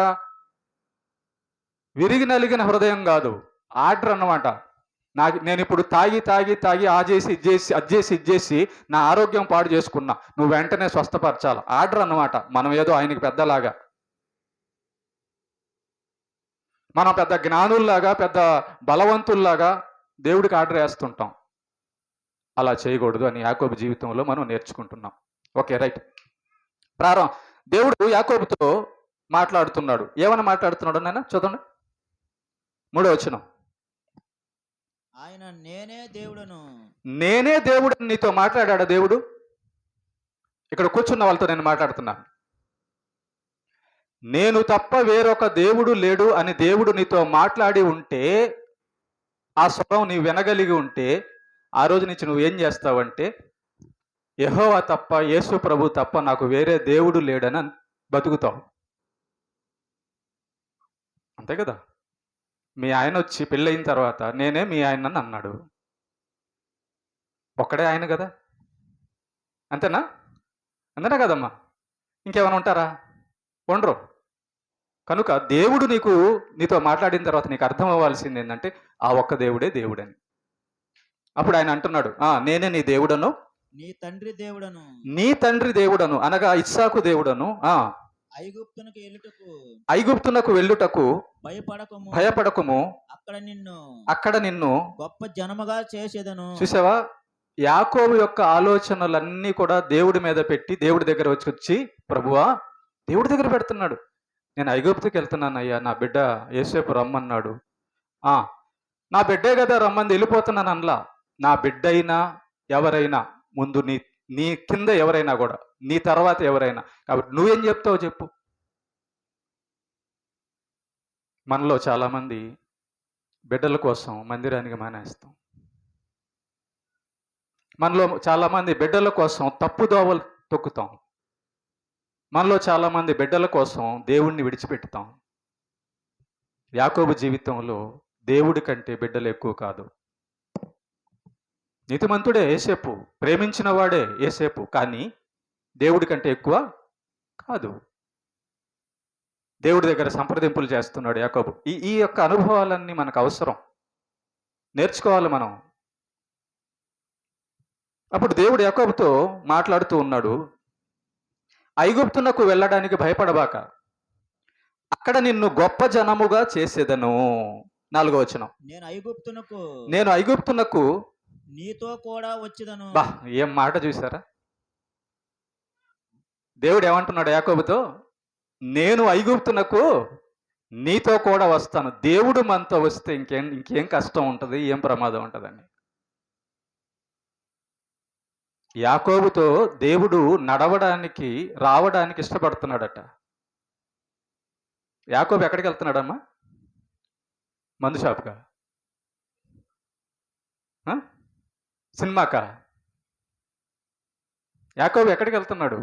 విరిగి నలిగిన హృదయం కాదు, ఆర్డర్ అన్నమాట. నేను ఇప్పుడు తాగి ఇచ్చేసి నా ఆరోగ్యం పాడు చేసుకున్నా, నువ్వు వెంటనే స్వస్థపరచాలి, ఆర్డర్ అన్నమాట. మనం ఏదో ఆయనకి పెద్దలాగా, మనం పెద్ద జ్ఞానుల్లాగా, పెద్ద బలవంతుల్లాగా దేవుడికి ఆర్డర్ వేస్తుంటాం. అలా చేయకూడదు అని యాకోబు జీవితంలో మనం నేర్చుకుంటున్నాం. Okay, right. దేవుడు యాకోబుతో మాట్లాడుతున్నాడు. ఏమని మాట్లాడుతున్నాడు నాయన? చదవండి 3వ వచనం. ఆయన నేనే దేవుడని నీతో మాట్లాడాడు దేవుడు. ఇక్కడ కూర్చున్న వాళ్ళతో నేను మాట్లాడుతున్నాను. నేను తప్ప వేరొక దేవుడు లేడు అని దేవుడు నీతో మాట్లాడి ఉంటే, ఆ స్వరం నీవు వినగలిగి ఉంటే, ఆ రోజు నుంచి నువ్వు ఏం చేస్తావంటే, యెహోవా తప్ప, యేసు ప్రభు తప్ప నాకు వేరే దేవుడు లేడని బతుకుతావు. అంతే కదా? మీ ఆయన వచ్చి పెళ్ళయిన తర్వాత నేనే మీ ఆయన అన్నాడు. ఒక్కడే ఆయన కదా, అంతేనా? అంతేనా కదమ్మా? ఇంకేమైనా ఉంటారా? ఉండరు. కనుక దేవుడు నీతో మాట్లాడిన తర్వాత నీకు అర్థం అవ్వాల్సింది ఏంటంటే, ఆ ఒక్క దేవుడే దేవుడని. అప్పుడు ఆయన అంటున్నాడు, నేనే నీ దేవుడను, నీ తండ్రి దేవుడను అనగా ఇస్సాకు దేవుడను, ఐగుప్తునకు వెళ్ళుటకు భయపడకుము, అక్కడ నిన్ను గొప్ప జనముగా చేసేదను. చూసావా? యాకోబు యొక్క ఆలోచనలన్నీ కూడా దేవుడి మీద పెట్టి, దేవుడి దగ్గర వచ్చి ప్రభువా, దేవుడి దగ్గర పెడుతున్నాడు. నేను ఐగుప్తుకి వెళ్తున్నాను అయ్యా, నా బిడ్డ యోసేపు రమ్మన్నాడు, ఆ, నా బిడ్డే కదా రమ్మంది వెళ్ళిపోతున్నాను అనలా. నా బిడ్డ అయినా ఎవరైనా ముందు నీ నీ కింద ఎవరైనా కూడా, నీ తర్వాత ఎవరైనా. కాబట్టి నువ్వేం చెప్తావు చెప్పు. మనలో చాలామంది బిడ్డల కోసం మందిరానికి మానేస్తాం. మనలో చాలామంది బిడ్డల కోసం తప్పుదోవలు తొక్కుతాం. మనలో చాలామంది బిడ్డల కోసం దేవుణ్ణి విడిచిపెడతాం. యాకోబు జీవితంలో దేవుడి కంటే బిడ్డలు ఎక్కువ కాదు. నీతిమంతుడే యోసేపు, ప్రేమించిన వాడే యోసేపు, కానీ దేవుడి కంటే ఎక్కువ కాదు. దేవుడి దగ్గర సంప్రదింపులు చేస్తున్నాడు యాకోబు. ఈ యొక్క అనుభవాలన్నీ మనకు అవసరం, నేర్చుకోవాలి మనం. అప్పుడు దేవుడు యాకోబుతో మాట్లాడుతూ ఉన్నాడు, ఐగుప్తునకు వెళ్ళడానికి భయపడబాక, అక్కడ నిన్ను గొప్ప జనముగా చేసేదను. 4వ వచనం. నేను ఐగుప్తునకు నీతో కూడా వచ్చేదను. బా, ఏం మాట చూసారా? దేవుడు ఏమంటున్నాడు యాకోబుతో? నేను ఐగుప్తునకు నీతో కూడా వస్తాను. దేవుడు మనతో వస్తే ఇంకేం కష్టం ఉంటుంది, ఏం ప్రమాదం ఉంటుందండి. యాకోబుతో దేవుడు నడవడానికి, రావడానికి ఇష్టపడుతున్నాడట. యాకోబు ఎక్కడికి వెళ్తున్నాడమ్మా? మందు షాప్గా? సినిమాకా? యాకోబు ఎక్కడికి వెళ్తున్నాడు?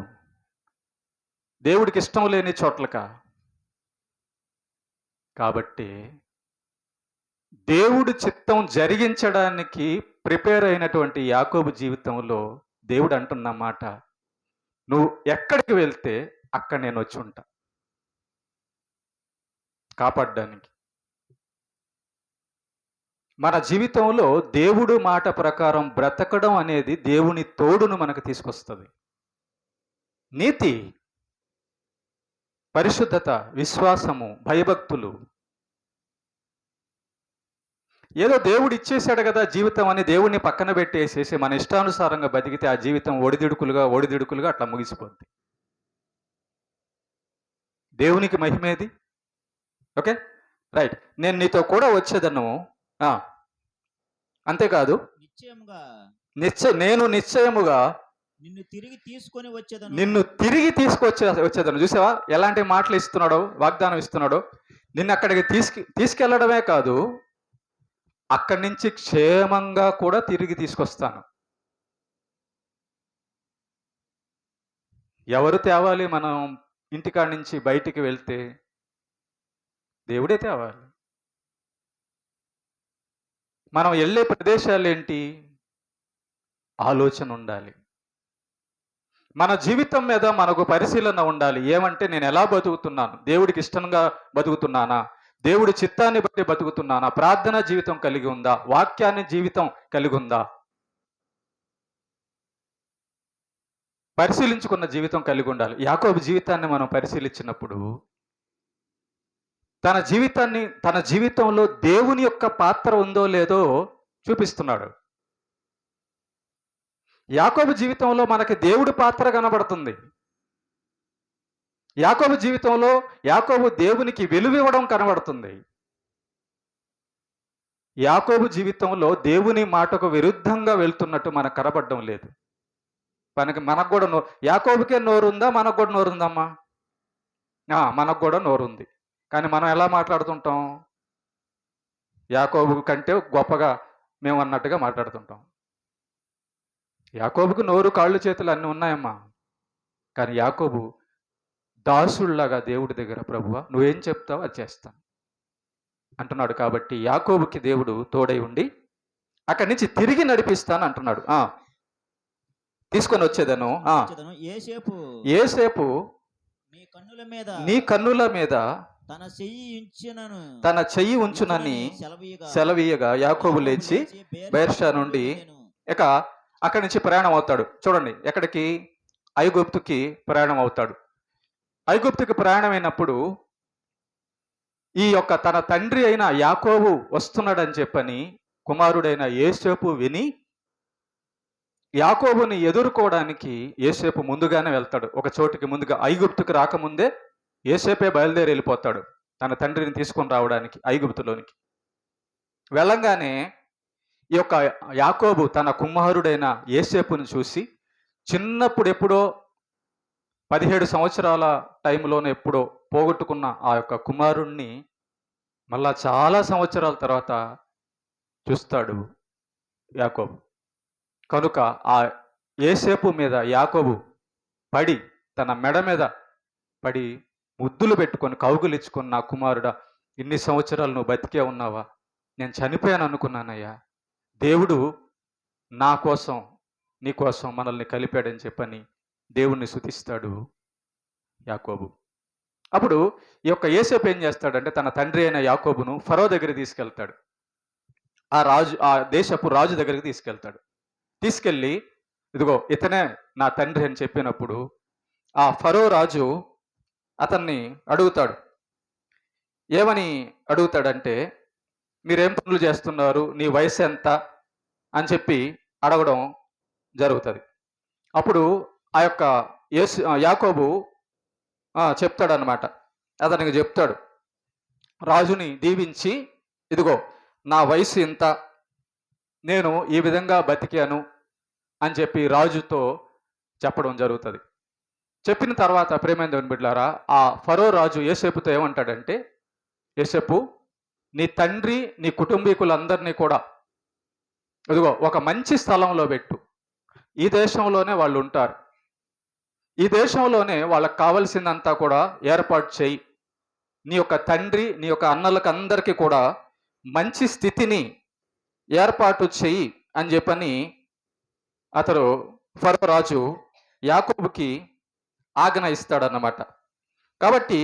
దేవుడికి ఇష్టం లేని చోట్లకా? కాబట్టి దేవుడి చిత్తం జరిగించడానికి ప్రిపేర్ అయినటువంటి యాకోబు జీవితంలో దేవుడు అంటున్న మాట, నువ్వు ఎక్కడికి వెళ్తే అక్కడ నేను వచ్చి ఉంటా కాపాడడానికి. మన జీవితంలో దేవుడు మాట ప్రకారం బ్రతకడం అనేది దేవుని తోడును మనకు తీసుకొస్తుంది. నీతి, పరిశుద్ధత, విశ్వాసము, భయభక్తులు. ఏదో దేవుడు ఇచ్చేశాడు కదా జీవితం అని దేవుడిని పక్కన పెట్టేసేసి మన ఇష్టానుసారంగా బతికితే ఆ జీవితం ఒడిదుడుకులుగా అట్లా ముగిసిపోద్ది. దేవునికి మహిమేది. Okay, right. నేను నీతో కూడా వచ్చేదను. అంతేకాదు, నేను నిశ్చయముగా నిన్ను తిరిగి తీసుకొచ్చేదను. చూసావా ఎలాంటి మాటలు ఇస్తున్నాడో, వాగ్దానం ఇస్తున్నాడో. నిన్ను అక్కడికి తీసుకెళ్లడమే కాదు, అక్కడి నుంచి క్షేమంగా కూడా తిరిగి తీసుకొస్తాను. ఎవరు తేవాలి? మనం ఇంటికాడి నుంచి బయటికి వెళ్తే దేవుడే తేవాలి. మనం వెళ్ళే ప్రదేశాలు ఏంటి? ఆలోచన ఉండాలి. మన జీవితం మీద మనకు పరిశీలన ఉండాలి. ఏమంటే, నేను ఎలా బతుకుతున్నాను? దేవుడికి ఇష్టంగా బతుకుతున్నానా? దేవుడి చిత్తాన్ని బట్టి బతుకుతున్నానా? ప్రార్థన జీవితం కలిగి ఉందా? వాక్యాన్ని జీవితం కలిగి ఉందా? పరిశీలించుకున్న జీవితం కలిగి ఉండాలి. యాకోబు జీవితాన్ని మనం పరిశీలించినప్పుడు తన జీవితంలో దేవుని యొక్క పాత్ర ఉందో లేదో చూపిస్తున్నాడు. యాకోబు జీవితంలో మనకి దేవుడి పాత్ర కనబడుతుంది. యాకోబు జీవితంలో యాకోబు దేవునికి విలువివ్వడం కనబడుతుంది. యాకోబు జీవితంలో దేవుని మాటకు విరుద్ధంగా వెళ్తున్నట్టు మనకు కనబడడం లేదు. మనకు కూడా యాకోబుకే నోరుందా? మనకు కూడా నోరుందమ్మా. మనకు కూడా నోరుంది. కానీ మనం ఎలా మాట్లాడుతుంటాం? యాకోబు కంటే గొప్పగా మేము అన్నట్టుగా మాట్లాడుతుంటాం. యాకోబుకు నోరు, కాళ్ళు, చేతులు అన్నీ ఉన్నాయమ్మా. కానీ యాకోబు దాసుళ్లాగా దేవుడి దగ్గర, ప్రభువా నువ్వేం చెప్తావు అది చేస్తాను అంటున్నాడు. కాబట్టి యాకోబుకి దేవుడు తోడై ఉండి అక్కడి నుంచి తిరిగి నడిపిస్తాను అంటున్నాడు. తీసుకొని వచ్చేదను. ఏసేపు నీ కన్నుల మీద తన చెయ్యి ఉంచునని సెలవీయగా యాకోబు లేచి బెర్షా నుండి అక్కడి నుంచి ప్రయాణం అవుతాడు. చూడండి, ఎక్కడికి? ఐగుప్తుకి ప్రయాణం అవుతాడు. ఐగుప్తుకి ప్రయాణమైనప్పుడు ఈ యొక్క తన తండ్రి అయిన యాకోబు వస్తున్నాడని చెప్పని కుమారుడైన యోసేపు విని యాకోబుని ఎదుర్కోవడానికి యోసేపు ముందుగానే వెళ్తాడు. ఒక చోటికి ముందుగా, ఐగుప్తుకి రాకముందే యోసేపే బయలుదేరి వెళ్ళిపోతాడు తన తండ్రిని తీసుకొని రావడానికి ఐగుప్తులోనికి. వెళ్ళంగానే ఈ యొక్క యాకోబు తన కుమారుడైన యోసేపును చూసి చిన్నప్పుడు ఎప్పుడో 17 సంవత్సరాల టైంలోనే ఎప్పుడో పోగొట్టుకున్న ఆ యొక్క కుమారుణ్ణి మళ్ళా చాలా సంవత్సరాల తర్వాత చూస్తాడు యాకోబు. కనుక ఆ యోసేపు మీద యాకోబు పడి తన మెడ మీద పడి ముద్దులు పెట్టుకొని కౌగులించుకొని, నా కుమారుడా, ఇన్ని సంవత్సరాలు నువ్వు బతికే ఉన్నావా? నేను చనిపోయాను అనుకున్నానయ్యా. దేవుడు నా కోసం నీ కోసం మనల్ని కలిపాడని చెప్పని దేవుణ్ణి స్తుతిస్తాడు యాకోబు. అప్పుడు ఈ యొక్క యోసేపు ఏం చేస్తాడంటే తన తండ్రి అయిన యాకోబును ఫరో దగ్గరికి తీసుకెళ్తాడు. ఆ దేశపు రాజు దగ్గరికి తీసుకెళ్తాడు. తీసుకెళ్ళి ఇదిగో ఇతనే నా తండ్రి అని చెప్పినప్పుడు ఆ ఫరో రాజు అతన్ని అడుగుతాడు. ఏమని అడుగుతాడంటే, మీరేం పనులు చేస్తున్నారు, నీ వయసు ఎంత అని చెప్పి అడగడం జరుగుతుంది. అప్పుడు ఆ యొక్క యాకోబు చెప్తాడనమాట. అతనికి చెప్తాడు, రాజుని దీవించి, ఇదిగో నా వయసు ఇంత, నేను ఈ విధంగా బతికాను అని చెప్పి రాజుతో చెప్పడం జరుగుతుంది. చెప్పిన తర్వాత ప్రేమైన దేవుని బిడ్డలారా, ఆ ఫరో రాజు యోసేపుతో ఏమంటాడంటే, యోసేపు, నీ తండ్రి నీ కుటుంబీకులందరినీ కూడా ఇదిగో ఒక మంచి స్థలంలో పెట్టు. ఈ దేశంలోనే వాళ్ళు ఉంటారు. ఈ దేశంలోనే వాళ్ళకి కావలసిందంతా కూడా ఏర్పాటు చేయి. నీ యొక్క తండ్రి నీ యొక్క అన్నలకు అందరికీ కూడా మంచి స్థితిని ఏర్పాటు చెయ్యి అని చెప్పని అతడు ఫరో రాజు యాకోబుకి ఆజ్ఞ ఇస్తాడన్నమాట. కాబట్టి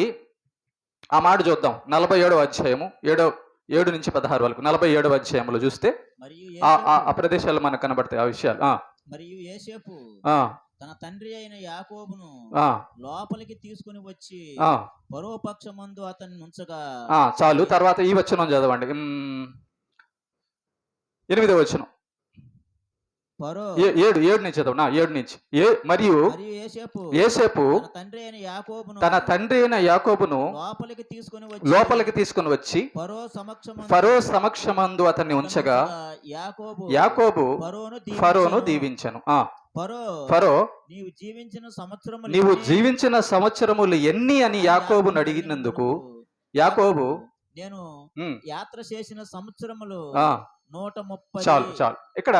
ఆ మాట చూద్దాం. 47వ అధ్యాయము 7 నుంచి 16 వరకు 47వ అధ్యాయంలో చూస్తే ఆ ప్రదేశాలు మనకు కనబడతాయి ఆ విషయాలు. మరియు యోసేపు తన తండ్రి అయిన యాకోబును లోపలికి తీసుకుని వచ్చి ఫరో పక్షమందు అతన్ని ఉంచగా. చాలు, తర్వాత ఈ వచనం చదవండి. 8వ వచనం. 7 నుంచి చదవనా? 7 నుంచి. మరియు యోసేపు తన తండ్రి అయిన యాకోబును లోపలికి తీసుకుని వచ్చి ఫరో సమక్షమందు అతన్ని ఉంచగా యాకోబు ఫరోను దీవించెను. ఫరో, నీవు జీవించిన సంవత్సరములు ఎన్ని అని యాకోబును అడిగినందుకు యాకోబు, నేను యాత్ర చేసిన సంవత్సరములు 130. చాలు. ఇక్కడ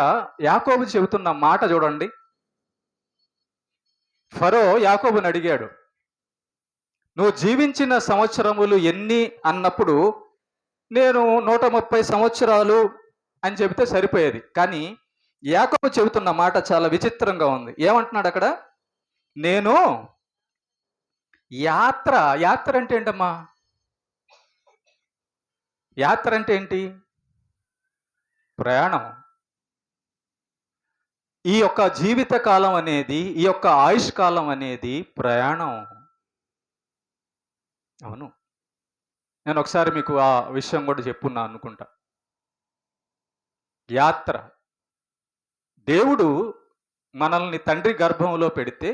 యాకోబు చెబుతున్న మాట చూడండి. ఫరో యాకోబుని అడిగాడు, నువ్వు జీవించిన సంవత్సరములు ఎన్ని అన్నప్పుడు నేను 130 సంవత్సరాలు అని చెబితే సరిపోయేది. కానీ యాకోబు చెబుతున్న మాట చాలా విచిత్రంగా ఉంది. ఏమంటున్నాడు అక్కడ? నేను యాత్ర అంటే ఏంటమ్మా? యాత్ర అంటే ఏంటి? ప్రయాణం. ఈ యొక్క జీవిత కాలం అనేది, ఈ యొక్క ఆయుష్ కాలం అనేది ప్రయాణం. అవును, నేను ఒకసారి మీకు ఆ విషయం కూడా చెప్పున్నా అనుకుంటా. యాత్ర. దేవుడు మనల్ని తండ్రి గర్భంలో పెడితే,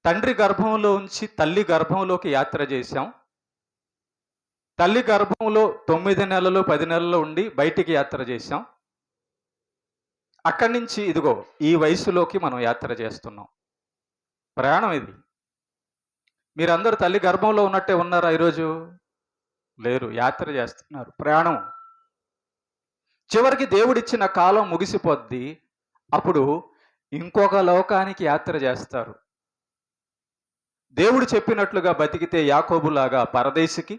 తండ్రి గర్భంలో ఉంచి తల్లి గర్భంలోకి యాత్ర చేశాం. తల్లి గర్భంలో 9 నెలలు 10 నెలలు ఉండి బయటికి యాత్ర చేశాం. అక్కడి నుంచి ఇదిగో ఈ వయసులోకి మనం యాత్ర చేస్తున్నాం. ప్రయాణం ఇది. మీరందరూ తల్లి గర్భంలో ఉన్నట్టే ఉన్నారా ఈరోజు? లేరు, యాత్ర చేస్తున్నారు. ప్రయాణం. చివరికి దేవుడిచ్చిన కాలం ముగిసిపోద్ది. అప్పుడు ఇంకొక లోకానికి యాత్ర చేస్తారు. దేవుడు చెప్పినట్లుగా బతికితే యాకోబులాగా పరదేశికి,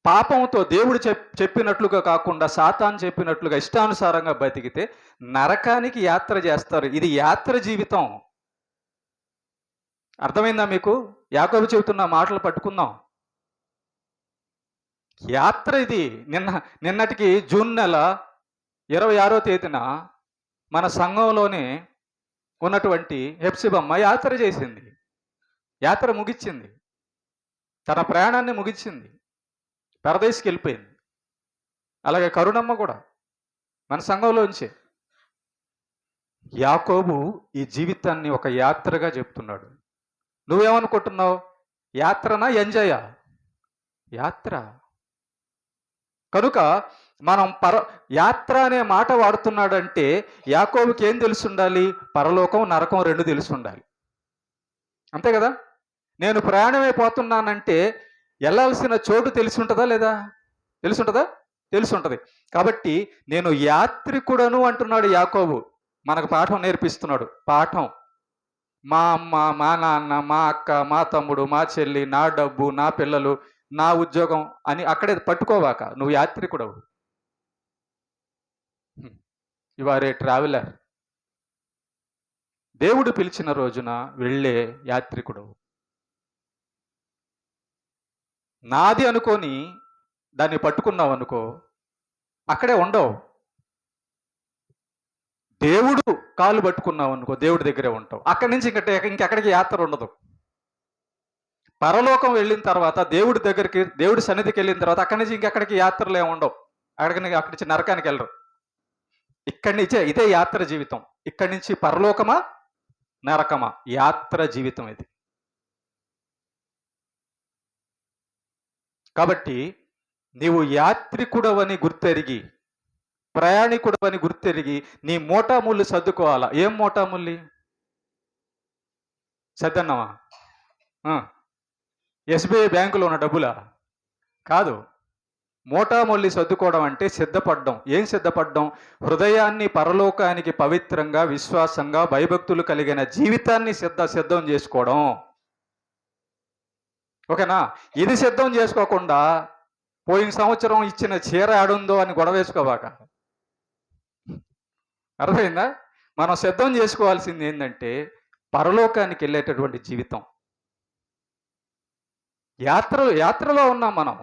పాపంతో దేవుడు చెప్పినట్లుగా కాకుండా సాతాను చెప్పినట్లుగా ఇష్టానుసారంగా బతికితే నరకానికి యాత్ర చేస్తారు. ఇది యాత్ర జీవితం. అర్థమైందా మీకు? యాకోబు చెబుతున్న మాటలు పట్టుకుందాం. యాత్ర ఇది. నిన్నటికి జూన్ నెల 26వ తేదీన మన సంఘంలోనే ఉన్నటువంటి హెప్సిబమ్మ యాత్ర చేసింది. యాత్ర ముగిచ్చింది, తన ప్రయాణాన్ని ముగిచ్చింది, పరదేశికి వెళ్ళిపోయింది. అలాగే కరుణమ్మ కూడా మన సంఘంలోంచే. యాకోబు ఈ జీవితాన్ని ఒక యాత్రగా చెప్తున్నాడు. నువ్వేమనుకుంటున్నావు? యాత్రనా ఎంజాయా? యాత్ర. కనుక మనం యాత్ర అనే మాట వాడుతున్నాడంటే యాకోబుకి ఏం తెలిసి ఉండాలి? పరలోకం నరకం రెండు తెలిసి ఉండాలి. అంతే కదా? నేను ప్రయాణమైపోతున్నానంటే వెళ్ళాల్సిన చోటు తెలిసి ఉంటుందా లేదా? తెలిసి ఉంటుందా? తెలిసి ఉంటుంది. కాబట్టి నేను యాత్రికుడను అంటున్నాడు యాకోబు. మనకు పాఠం నేర్పిస్తున్నాడు. పాఠం. మా అమ్మ, మా నాన్న, మా అక్క, మా తమ్ముడు, మా చెల్లి, నా డబ్బు, నా పిల్లలు, నా ఉద్యోగం అని అక్కడే పట్టుకోవాక. నువ్వు యాత్రికుడవు. You are a traveller. దేవుడు పిలిచిన రోజున వెళ్ళే యాత్రికుడవు. నాది అనుకొని దాన్ని పట్టుకున్నావు అనుకో, అక్కడే ఉండవు. దేవుడు కాలు పట్టుకున్నావు అనుకో, దేవుడి దగ్గరే ఉంటావు. అక్కడి నుంచి ఇంకెక్కడికి యాత్ర ఉండదు. పరలోకం వెళ్ళిన తర్వాత దేవుడి దగ్గరికి, దేవుడి సన్నిధికి వెళ్ళిన తర్వాత అక్కడి నుంచి ఇంకెక్కడికి యాత్రలు ఏమి ఉండవు. అక్కడి నుంచి నరకానికి వెళ్ళరు. ఇక్కడి నుంచే ఇదే యాత్ర జీవితం. ఇక్కడి నుంచి పరలోకమా నరకమా, యాత్ర జీవితం ఇది. కాబట్టి నీవు యాత్రికుడవని గుర్తెరిగి, ప్రయాణికుడవని గుర్తెరిగి నీ మోటాముళ్ళు సర్దుకోవాలా. ఏం మోటాముల్లి? సర్దన్నావా? ఎస్బీఐ బ్యాంకులో ఉన్న డబ్బులా? కాదు. మోటామొల్లి సర్దుకోవడం అంటే సిద్ధపడ్డం. ఏం సిద్ధపడ్డం? హృదయాన్ని పరలోకానికి పవిత్రంగా, విశ్వాసంగా, భయభక్తులు కలిగిన జీవితాన్ని సిద్ధం చేసుకోవడం. ఓకేనా? ఇది సిద్ధం చేసుకోకుండా పోయిన సంవత్సరం ఇచ్చిన చీర ఆడుందో అని గొడవ వేసుకోవాక. అర్థమైందా? మనం సిద్ధం చేసుకోవాల్సింది ఏంటంటే పరలోకానికి వెళ్ళేటటువంటి జీవితం. యాత్రలో ఉన్నాం మనం.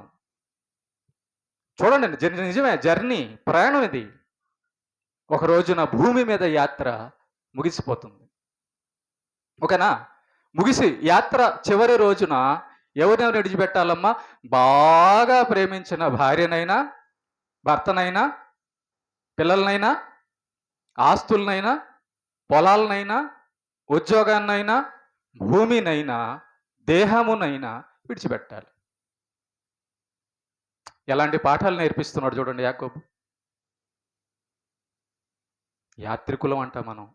చూడండి, నిజమే, జర్నీ, ప్రయాణం ఇది. ఒక రోజున భూమి మీద యాత్ర ముగిసిపోతుంది. ఓకేనా? ముగిసి యాత్ర చివరి రోజున ఎవరినెవరు విడిచిపెట్టాలమ్మా? బాగా ప్రేమించిన భార్యనైనా, భర్తనైనా, పిల్లలనైనా, ఆస్తులనైనా, పొలాలనైనా, ఉద్యోగాన్నైనా, భూమినైనా, దేహమునైనా విడిచిపెట్టాలి. ఎలాంటి పాఠాలు నేర్పిస్తున్నాడు చూడండి యాకోబు. యాత్రికులం అంట మనం.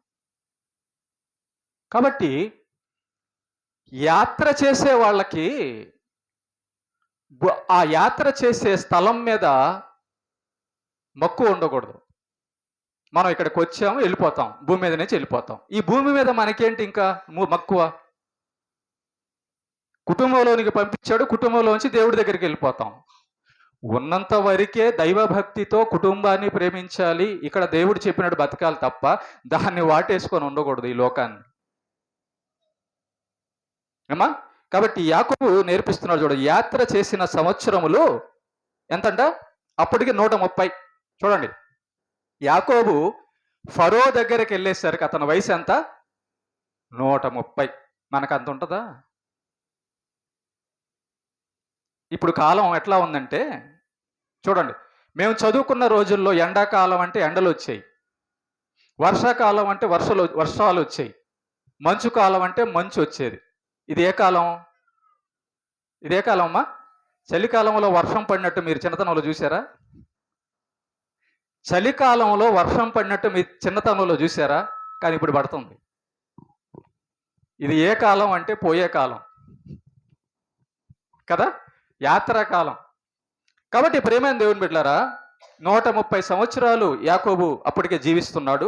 కాబట్టి యాత్ర చేసే వాళ్ళకి ఆ యాత్ర చేసే స్థలం మీద మక్కువ ఉండకూడదు. మనం ఇక్కడికి వచ్చాము, వెళ్ళిపోతాం, భూమి మీద నుంచి వెళ్ళిపోతాం. ఈ భూమి మీద మనకేంటి ఇంకా మక్కువ? కుటుంబంలోనికి పంపించాడు, కుటుంబంలోంచి దేవుడి దగ్గరికి వెళ్ళిపోతాం. ఉన్నంత వరకే దైవభక్తితో కుటుంబాన్ని ప్రేమించాలి, ఇక్కడ దేవుడు చెప్పినట్టు బతకాలి తప్ప దాన్ని వాటేసుకొని ఉండకూడదు ఈ లోకాన్ని. ఏమా? కాబట్టి యాకోబు నేర్పిస్తున్నాడు చూడండి. యాత్ర చేసిన సంవత్సరములు ఎంతంట? అప్పటికి 130. చూడండి, యాకోబు ఫరో దగ్గరికి వెళ్ళేసరికి అతని వయసు ఎంత? 130. మనకు అంత ఉంటుందా? ఇప్పుడు కాలం ఎట్లా ఉందంటే చూడండి, మేము చదువుకున్న రోజుల్లో ఎండాకాలం అంటే ఎండలు వచ్చాయి, వర్షాకాలం అంటే వర్షాలు వచ్చాయి, మంచు కాలం అంటే మంచు వచ్చేది. ఇది ఏ కాలం? ఇదే కాలం అమ్మా. చలికాలంలో వర్షం పడినట్టు మీరు చిన్నతనంలో చూసారా? చలికాలంలో వర్షం పడినట్టు మీ చిన్నతనంలో చూసారా? కానీ ఇప్పుడు పడుతుంది. ఇది ఏ కాలం అంటే పోయే కాలం కదా, యాత్రాకాలం. కాబట్టి ప్రేమైన దేవుని బిడ్డలారా, 130 సంవత్సరాలు యాకోబు అప్పటికే జీవిస్తున్నాడు.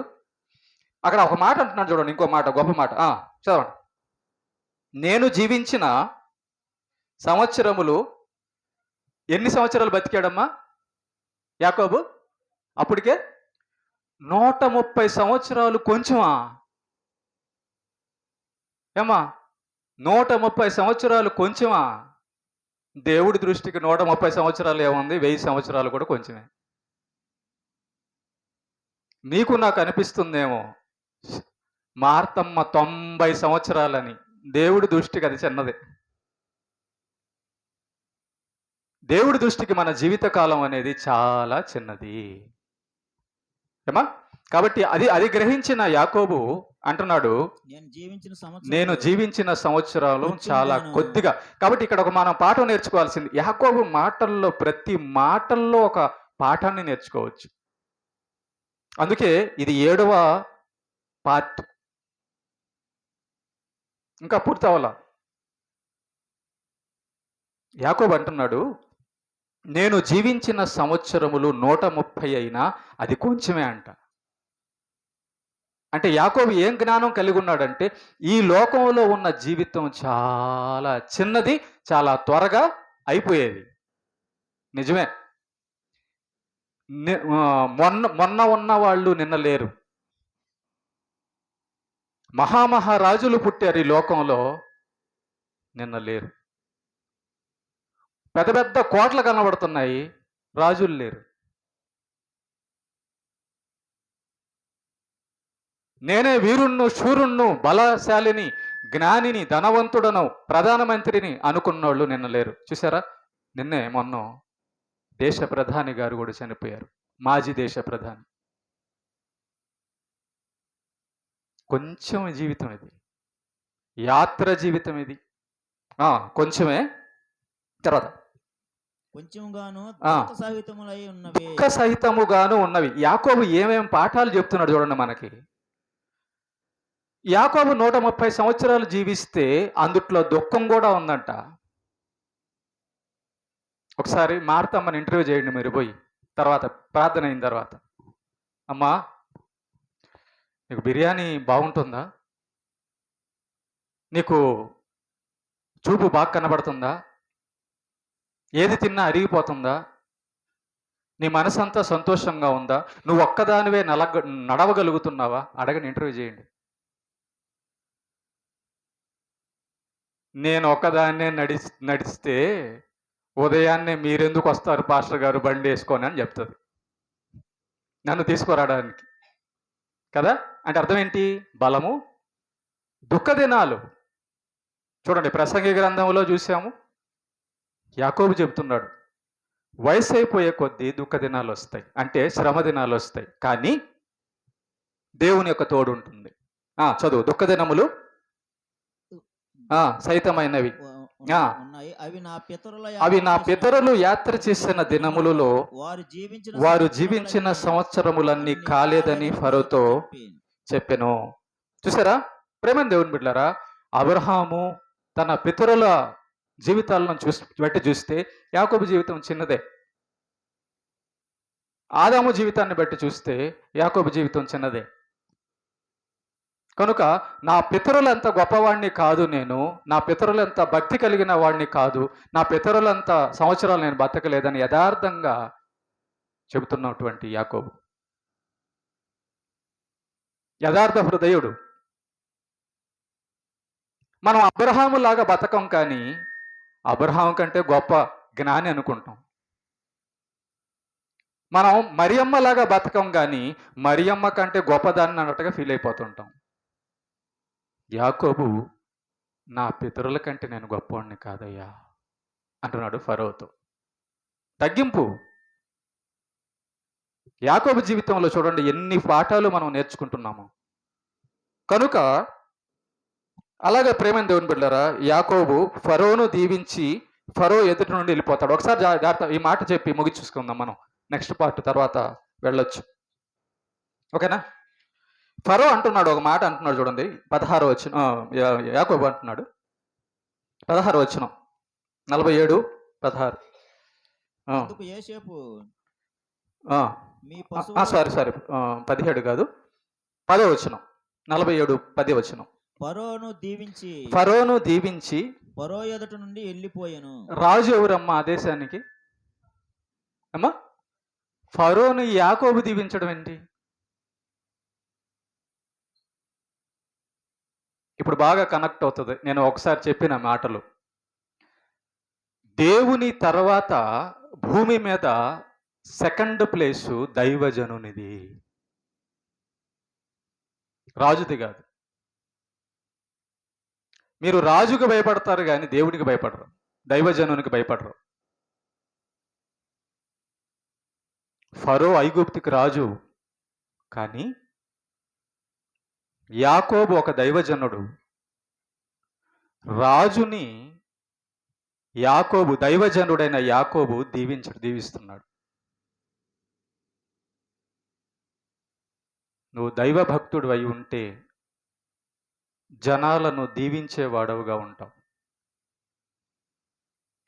అక్కడ ఒక మాట అంటున్నాడు చూడండి, ఇంకో మాట, గొప్ప మాట. చదవండి. నేను జీవించిన సంవత్సరములు, ఎన్ని సంవత్సరాలు బతికాడమ్మా యాకోబు? అప్పటికే 130 సంవత్సరాలు. కొంచెమా ఏమా? 130 సంవత్సరాలు కొంచెమా? దేవుడి దృష్టికి 130 సంవత్సరాలు ఏముంది? 1000 సంవత్సరాలు కూడా కొంచెమే. నీకు నాకు అనిపిస్తుందేమో మార్తమ్మ 90 సంవత్సరాలని. దేవుడి దృష్టికి అది చిన్నదే. దేవుడి దృష్టికి మన జీవితకాలం అనేది చాలా చిన్నది. ఏమా? కాబట్టి అది గ్రహించిన యాకోబు అంటున్నాడు, నేను జీవించిన సంవత్సరాలు చాలా కొద్దిగా. కాబట్టి ఇక్కడ మనం పాఠం నేర్చుకోవాల్సింది, యాకోబు మాటల్లో ప్రతి మాటల్లో ఒక పాఠాన్ని నేర్చుకోవచ్చు. అందుకే ఇది 7వ పార్ట్, ఇంకా పూర్తవలా. యాకోబు అంటున్నాడు, నేను జీవించిన సంవత్సరములు 130 అయినా అది కొంచెమే అంట. అంటే యాకోబు ఏం జ్ఞానం కలిగి ఉన్నాడంటే, ఈ లోకంలో ఉన్న జీవితం చాలా చిన్నది, చాలా త్వరగా అయిపోయేది. నిజమే. మొన్న ఉన్న వాళ్ళు నిన్న లేరు. మహామహారాజులు పుట్టారు ఈ లోకంలో, నిన్న లేరు. పెద్ద పెద్ద కోటలు కనబడుతున్నాయి, రాజులు లేరు. నేనే వీరుణ్ణు, శూరుణ్ణు, బలశాలిని, జ్ఞానిని, ధనవంతుడను, ప్రధానమంత్రిని అనుకున్నోళ్ళు నిన్న లేరు. చూసారా, మొన్న దేశ ప్రధాని గారు కూడా చనిపోయారు, మాజీ దేశ ప్రధాని. కొంచెం జీవితం ఇది, యాత్ర జీవితం ఇది. కొంచెమే. తర్వాత దుఃఖ సహితముగాను ఉన్నవి. యాకోబు ఏమేం పాఠాలు చెప్తున్నాడు చూడండి మనకి. యాకోబు 130 సంవత్సరాలు జీవిస్తే అందుట్లో దుఃఖం కూడా ఉందంట. ఒకసారి మార్తమ్మని ఇంటర్వ్యూ చేయండి మీరు పోయి, తర్వాత ప్రార్థన అయిన తర్వాత. అమ్మా, నీకు బిర్యానీ బాగుంటుందా? నీకు చూపు బాగా కనబడుతుందా? ఏది తిన్నా అరిగిపోతుందా? నీ మనసంతా సంతోషంగా ఉందా? నువ్వు ఒక్కదానివే నడవగలుగుతున్నావా? అడగని ఇంటర్వ్యూ చేయండి. నేను ఒక్కదాన్నే నడిస్తే ఉదయాన్నే మీరెందుకు వస్తారు పాస్టర్ గారు బండి వేసుకొని అని చెప్తుంది, నన్ను తీసుకురావడానికి కదా. అంటే అర్థం ఏంటి? బలము, దుఃఖ దినాలు. చూడండి, ప్రసంగి గ్రంథంలో చూసాము, యాకోబు చెబుతున్నాడు, వయసు అయిపోయే కొద్దీ దుఃఖ దినాలు వస్తాయి, అంటే శ్రమ దినాలు వస్తాయి, కానీ దేవుని యొక్క తోడు ఉంటుంది. చదువు, దుఃఖ దినములు సహితమైనవి అవి నా పితరులు యాత్ర చేసిన దినములలో వారు జీవించిన సంవత్సరములన్నీ కాలేదని ఫరోతో చెప్పెను. చూసారా ప్రేమ దేవుని బిడ్డలారా, అబ్రహాము తన పితరుల జీవితాలను బట్టి చూస్తే యాకోబు జీవితం చిన్నదే. ఆదాము జీవితాన్ని బట్టి చూస్తే యాకోబు జీవితం చిన్నదే. కనుక నా పితరులంత గొప్పవాడిని కాదు నేను, నా పితరులంత భక్తి కలిగిన వాడిని కాదు, నా పితరులంత సంవత్సరాలు నేను బతకలేదని యథార్థంగా చెబుతున్నటువంటి యాకోబు యథార్థ హృదయుడు. మనం అబ్రహాము లాగా బతకం, కానీ అబ్రహాము కంటే గొప్ప జ్ఞాని అనుకుంటాం. మనం మరియమ్మ లాగా బతకం, కానీ మరియమ్మ కంటే గొప్పదాన్ని అన్నట్టుగా ఫీల్ అయిపోతుంటాం. యాకోబు నా పితరుల కంటే నేను గొప్పవాడిని కాదయ్యా అంటున్నాడు ఫరోతో. తగ్గింపు. యాకోబు జీవితంలో చూడండి ఎన్ని పాఠాలు మనం నేర్చుకుంటున్నాము. కనుక అలాగే ప్రేమ దేవుని బిడ్డలారా, యాకోబు ఫరోను దీవించి ఫరో ఎదుటి నుండి వెళ్ళిపోతాడు. ఒకసారి జాగ్రత్త ఈ మాట చెప్పి ముగిచూసుకుందాం, మనం నెక్స్ట్ పార్ట్ తర్వాత వెళ్ళొచ్చు. ఓకేనా? ఫరో అంటున్నాడు, ఒక మాట అంటున్నాడు చూడండి, 16వ వచనం. యాకోబు అంటున్నాడు 16వ వచనం, 47, 16. సారీ 17 కాదు, 10వ వచనం, 47, 10వ వచనం. ఫరోను దీవించి ఫరో ఎదుట నుండి వెళ్ళిపోయాను. రాజు ఎవరమ్మా ఆ దేశానికి? అమ్మా, ఫరోను యాకోబు దీవించడం ఏంటి? ఇప్పుడు బాగా కనెక్ట్ అవుతుంది నేను ఒకసారి చెప్పిన మాటలు. దేవుని తర్వాత భూమి మీద సెకండ్ ప్లేసు దైవజనునిది, రాజుది కాదు. మీరు రాజుకు భయపడతారు కానీ దేవునికి భయపడరు, దైవజనునికి భయపడరు. ఫరో ఐగుప్తుకి రాజు, కానీ యాకోబు ఒక దైవజనుడు. రాజుని యాకోబు, దైవజనుడైన యాకోబు దీవిస్తున్నాడు. నువ్వు దైవభక్తుడు అయి ఉంటే జనాలను దీవించేవాడవుగా ఉంటావు,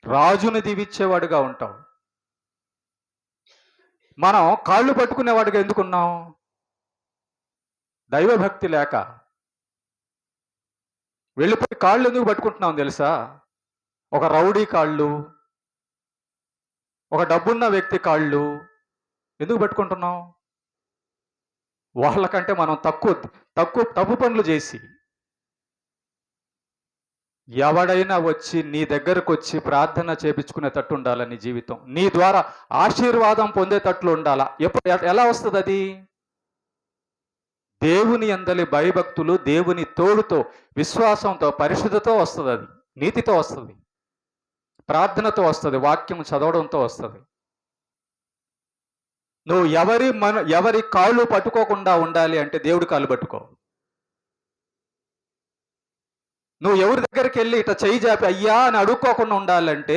రాజుని దీవించేవాడుగా ఉంటావు. మనం కాళ్ళు పట్టుకునేవాడుగా ఎందుకున్నాం? దైవభక్తి లేక. వెళ్ళిపోయి కాళ్ళు ఎందుకు పట్టుకుంటున్నాం తెలుసా? ఒక రౌడీ కాళ్ళు, ఒక డబ్బున్న వ్యక్తి కాళ్ళు ఎందుకు పట్టుకుంటున్నాం? వాళ్ళకంటే మనం తప్పు పనులు చేసి, ఎవడైనా వచ్చి నీ దగ్గరకు వచ్చి ప్రార్థన చేపించుకునేటట్టు ఉండాలి. నీ జీవితం నీ ద్వారా ఆశీర్వాదం పొందేటట్లు ఉండాలా. ఎలా వస్తుంది అది? దేవుని యందలి భయభక్తులు, దేవుని తోడుతో, విశ్వాసంతో, పరిశుద్ధతో వస్తుంది. అది నీతితో వస్తుంది, ప్రార్థనతో వస్తుంది, వాక్యం చదవడంతో వస్తుంది. నువ్వు ఎవరి కాళ్ళు పట్టుకోకుండా ఉండాలి అంటే దేవుడి కాళ్ళు పట్టుకో. నువ్వు ఎవరి దగ్గరికి వెళ్ళి ఇట్లా చెయ్యి జాపి అయ్యా అని అడుక్కోకుండా ఉండాలంటే,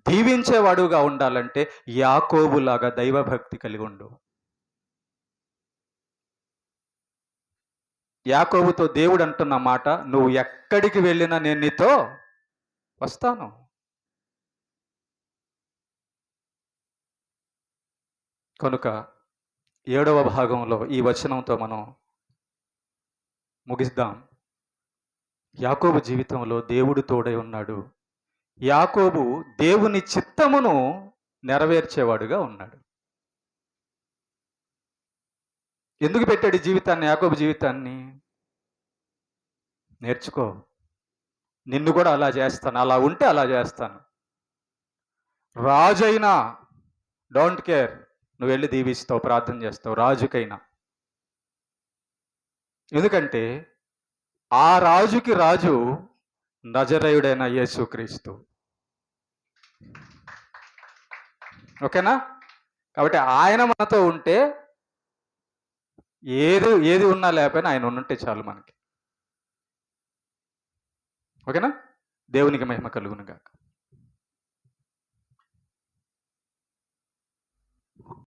దీవించేవాడుగా ఉండాలంటే యాకోబులాగా దైవభక్తి కలిగి ఉండు. యాకోబుతో దేవుడు అంటున్న మాట, నువ్వు ఎక్కడికి వెళ్ళినా నేను నీతో వస్తాను. కనుక 7వ భాగంలో ఈ వచనంతో మనం ముగిద్దాం. యాకోబు జీవితంలో దేవుడు తోడై ఉన్నాడు. యాకోబు దేవుని చిత్తమును నెరవేర్చేవాడుగా ఉన్నాడు. ఎందుకు పెట్టాడు ఈ జీవితాన్ని, యాకోబు జీవితాన్ని? నేర్చుకో, నిన్ను కూడా అలా చేస్తాను, అలా ఉంటే అలా చేస్తాను. రాజైనా డోంట్ కేర్, నువ్వు వెళ్ళి దీవిస్తావు, ప్రార్థన చేస్తావు, రాజుకైనా. ఎందుకంటే ఆ రాజుకి రాజు నజరేయుడైన యేసుక్రీస్తు. ఓకేనా? కాబట్టి ఆయన మనతో ఉంటే ఏది ఉన్నా లేకపోయినా ఆయన ఉంటే చాలు మనకి. ఓకేనా? దేవునికి మహిమ కలుగును గాక.